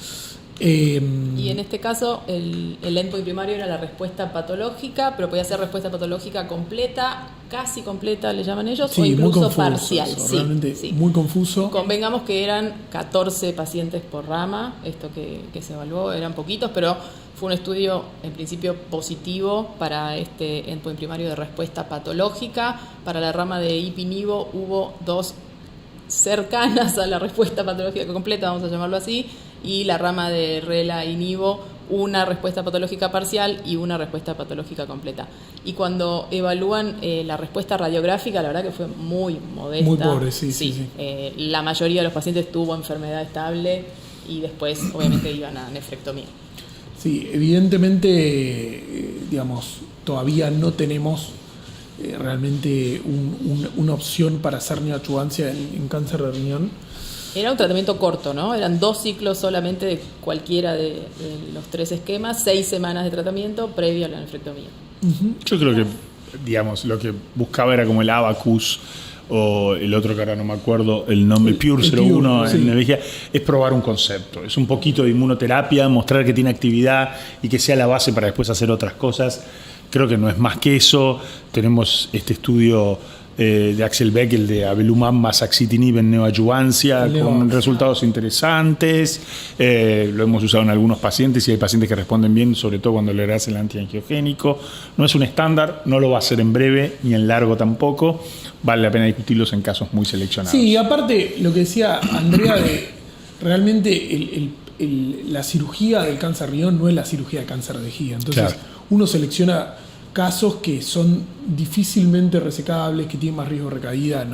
Y en este caso el endpoint primario era la respuesta patológica, pero podía ser respuesta patológica completa, casi completa le llaman ellos, sí, o incluso muy confuso, parcial. Sí, muy confuso. Convengamos que eran 14 pacientes por rama, esto que se evaluó, eran poquitos, pero fue un estudio en principio positivo para este endpoint primario de respuesta patológica. Para la rama de IPI-NIVO hubo 2 cercanas a la respuesta patológica completa, vamos a llamarlo así, y la rama de RELA y NIVO, una respuesta patológica parcial y una respuesta patológica completa. Y cuando evalúan la respuesta radiográfica, la verdad que fue muy modesta. Muy pobre, sí. La mayoría de los pacientes tuvo enfermedad estable y después obviamente iban a nefrectomía. Sí, evidentemente, digamos, todavía no tenemos realmente una opción para hacer neoadjuvancia en cáncer de riñón. Era un tratamiento corto, ¿no? Eran 2 ciclos solamente de cualquiera de los 3 esquemas, 6 semanas de tratamiento previo a la nefrectomía. Yo creo que, digamos, lo que buscaba era como el Abacus o el otro que ahora no me acuerdo el nombre, Pure 01 en energía, es probar un concepto. Es un poquito de inmunoterapia, mostrar que tiene actividad y que sea la base para después hacer otras cosas. Creo que no es más que eso. Tenemos este estudio de Axel Beck, el de avelumab más axitinib en neoadjuvancia, con resultados interesantes. Lo hemos usado en algunos pacientes y hay pacientes que responden bien, sobre todo cuando le das el antiangiogénico. No es un estándar, no lo va a hacer en breve ni en largo tampoco. Vale la pena discutirlos en casos muy seleccionados. Sí, y aparte lo que decía Andrea, de realmente la cirugía del cáncer de riñón no es la cirugía de cáncer de vejiga. Entonces uno selecciona casos que son difícilmente resecables, que tienen más riesgo de recaída.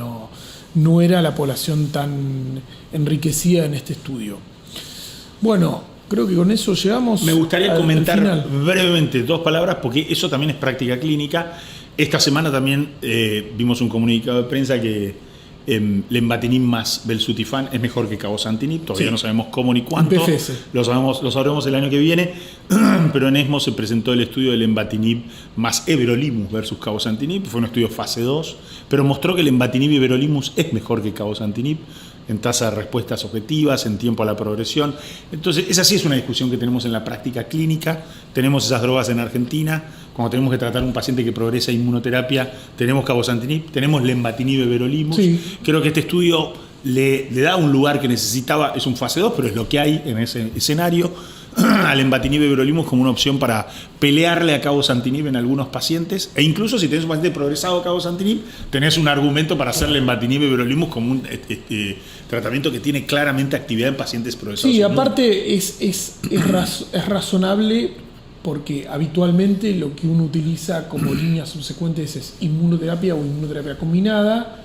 No era la población tan enriquecida en este estudio. Bueno, creo que con eso llegamos. Me gustaría comentar brevemente 2 palabras, porque eso también es práctica clínica. Esta semana también vimos un comunicado de prensa que lenvatinib más belzutifan es mejor que cabozantinib. Todavía no sabemos cómo ni cuánto. Lo sabremos el año que viene. Pero en ESMO se presentó el estudio de lenvatinib más everolimus versus cabozantinib. Fue un estudio fase 2, pero mostró que lenvatinib y everolimus es mejor que cabozantinib en tasa de respuestas objetivas, en tiempo a la progresión. Entonces, esa sí es una discusión que tenemos en la práctica clínica. Tenemos esas drogas en Argentina. Cuando tenemos que tratar a un paciente que progresa inmunoterapia, tenemos cabozantinib, tenemos lenvatinib y everolimus. Creo que este estudio le da un lugar que necesitaba. Es un fase 2, pero es lo que hay en ese escenario. Al lenvatinib y everolimus como una opción para pelearle a cabozantinib en algunos pacientes, e incluso si tenés un paciente progresado a cabozantinib, tenés un argumento para hacer lenvatinib y everolimus como un tratamiento que tiene claramente actividad en pacientes progresados. Sí, aparte es razonable, porque habitualmente lo que uno utiliza como líneas subsecuentes es inmunoterapia o inmunoterapia combinada.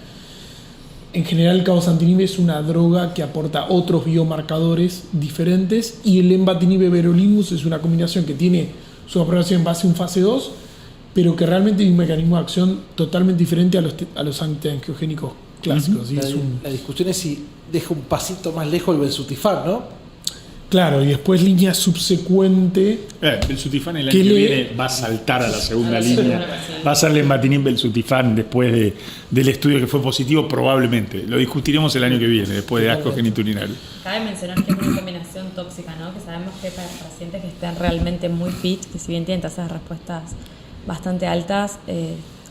En general, el cabozantinib es una droga que aporta otros biomarcadores diferentes, y el lenvatinib y everolimus es una combinación que tiene su aprobación en base a un fase 2, pero que realmente tiene un mecanismo de acción totalmente diferente a los antiangiogénicos clásicos. La discusión es si deja un pasito más lejos el belzutifan, ¿no? Claro, y después línea subsecuente. Belzutifan el año que viene va a saltar a la segunda línea. Va a ser lenvatinib belzutifan después del estudio que fue positivo, probablemente. Lo discutiremos el año que viene, después de asco genitourinal. Cabe mencionar que es una combinación tóxica, ¿no? Que sabemos que para pacientes que están realmente muy fit, que si bien tienen tasas de respuestas bastante altas,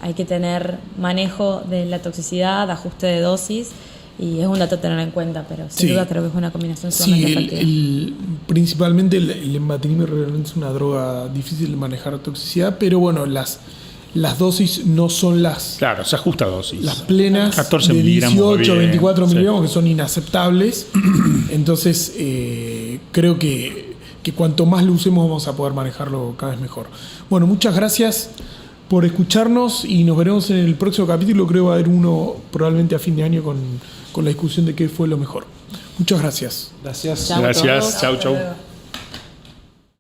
hay que tener manejo de la toxicidad, ajuste de dosis. Y es un dato a tener en cuenta, pero sin duda creo que es una combinación sumamente efectiva. Principalmente el lenvatinib realmente es una droga difícil de manejar toxicidad, pero bueno, las dosis no son las... Claro, se ajusta a dosis. Las plenas 14 de 18 a 24 miligramos, sí, que son inaceptables. Entonces, creo que cuanto más lo usemos vamos a poder manejarlo cada vez mejor. Bueno, muchas gracias por escucharnos y nos veremos en el próximo capítulo. Creo que va a haber uno probablemente a fin de año con la discusión de qué fue lo mejor. Muchas gracias. Gracias. Chau, gracias. todos. Chau.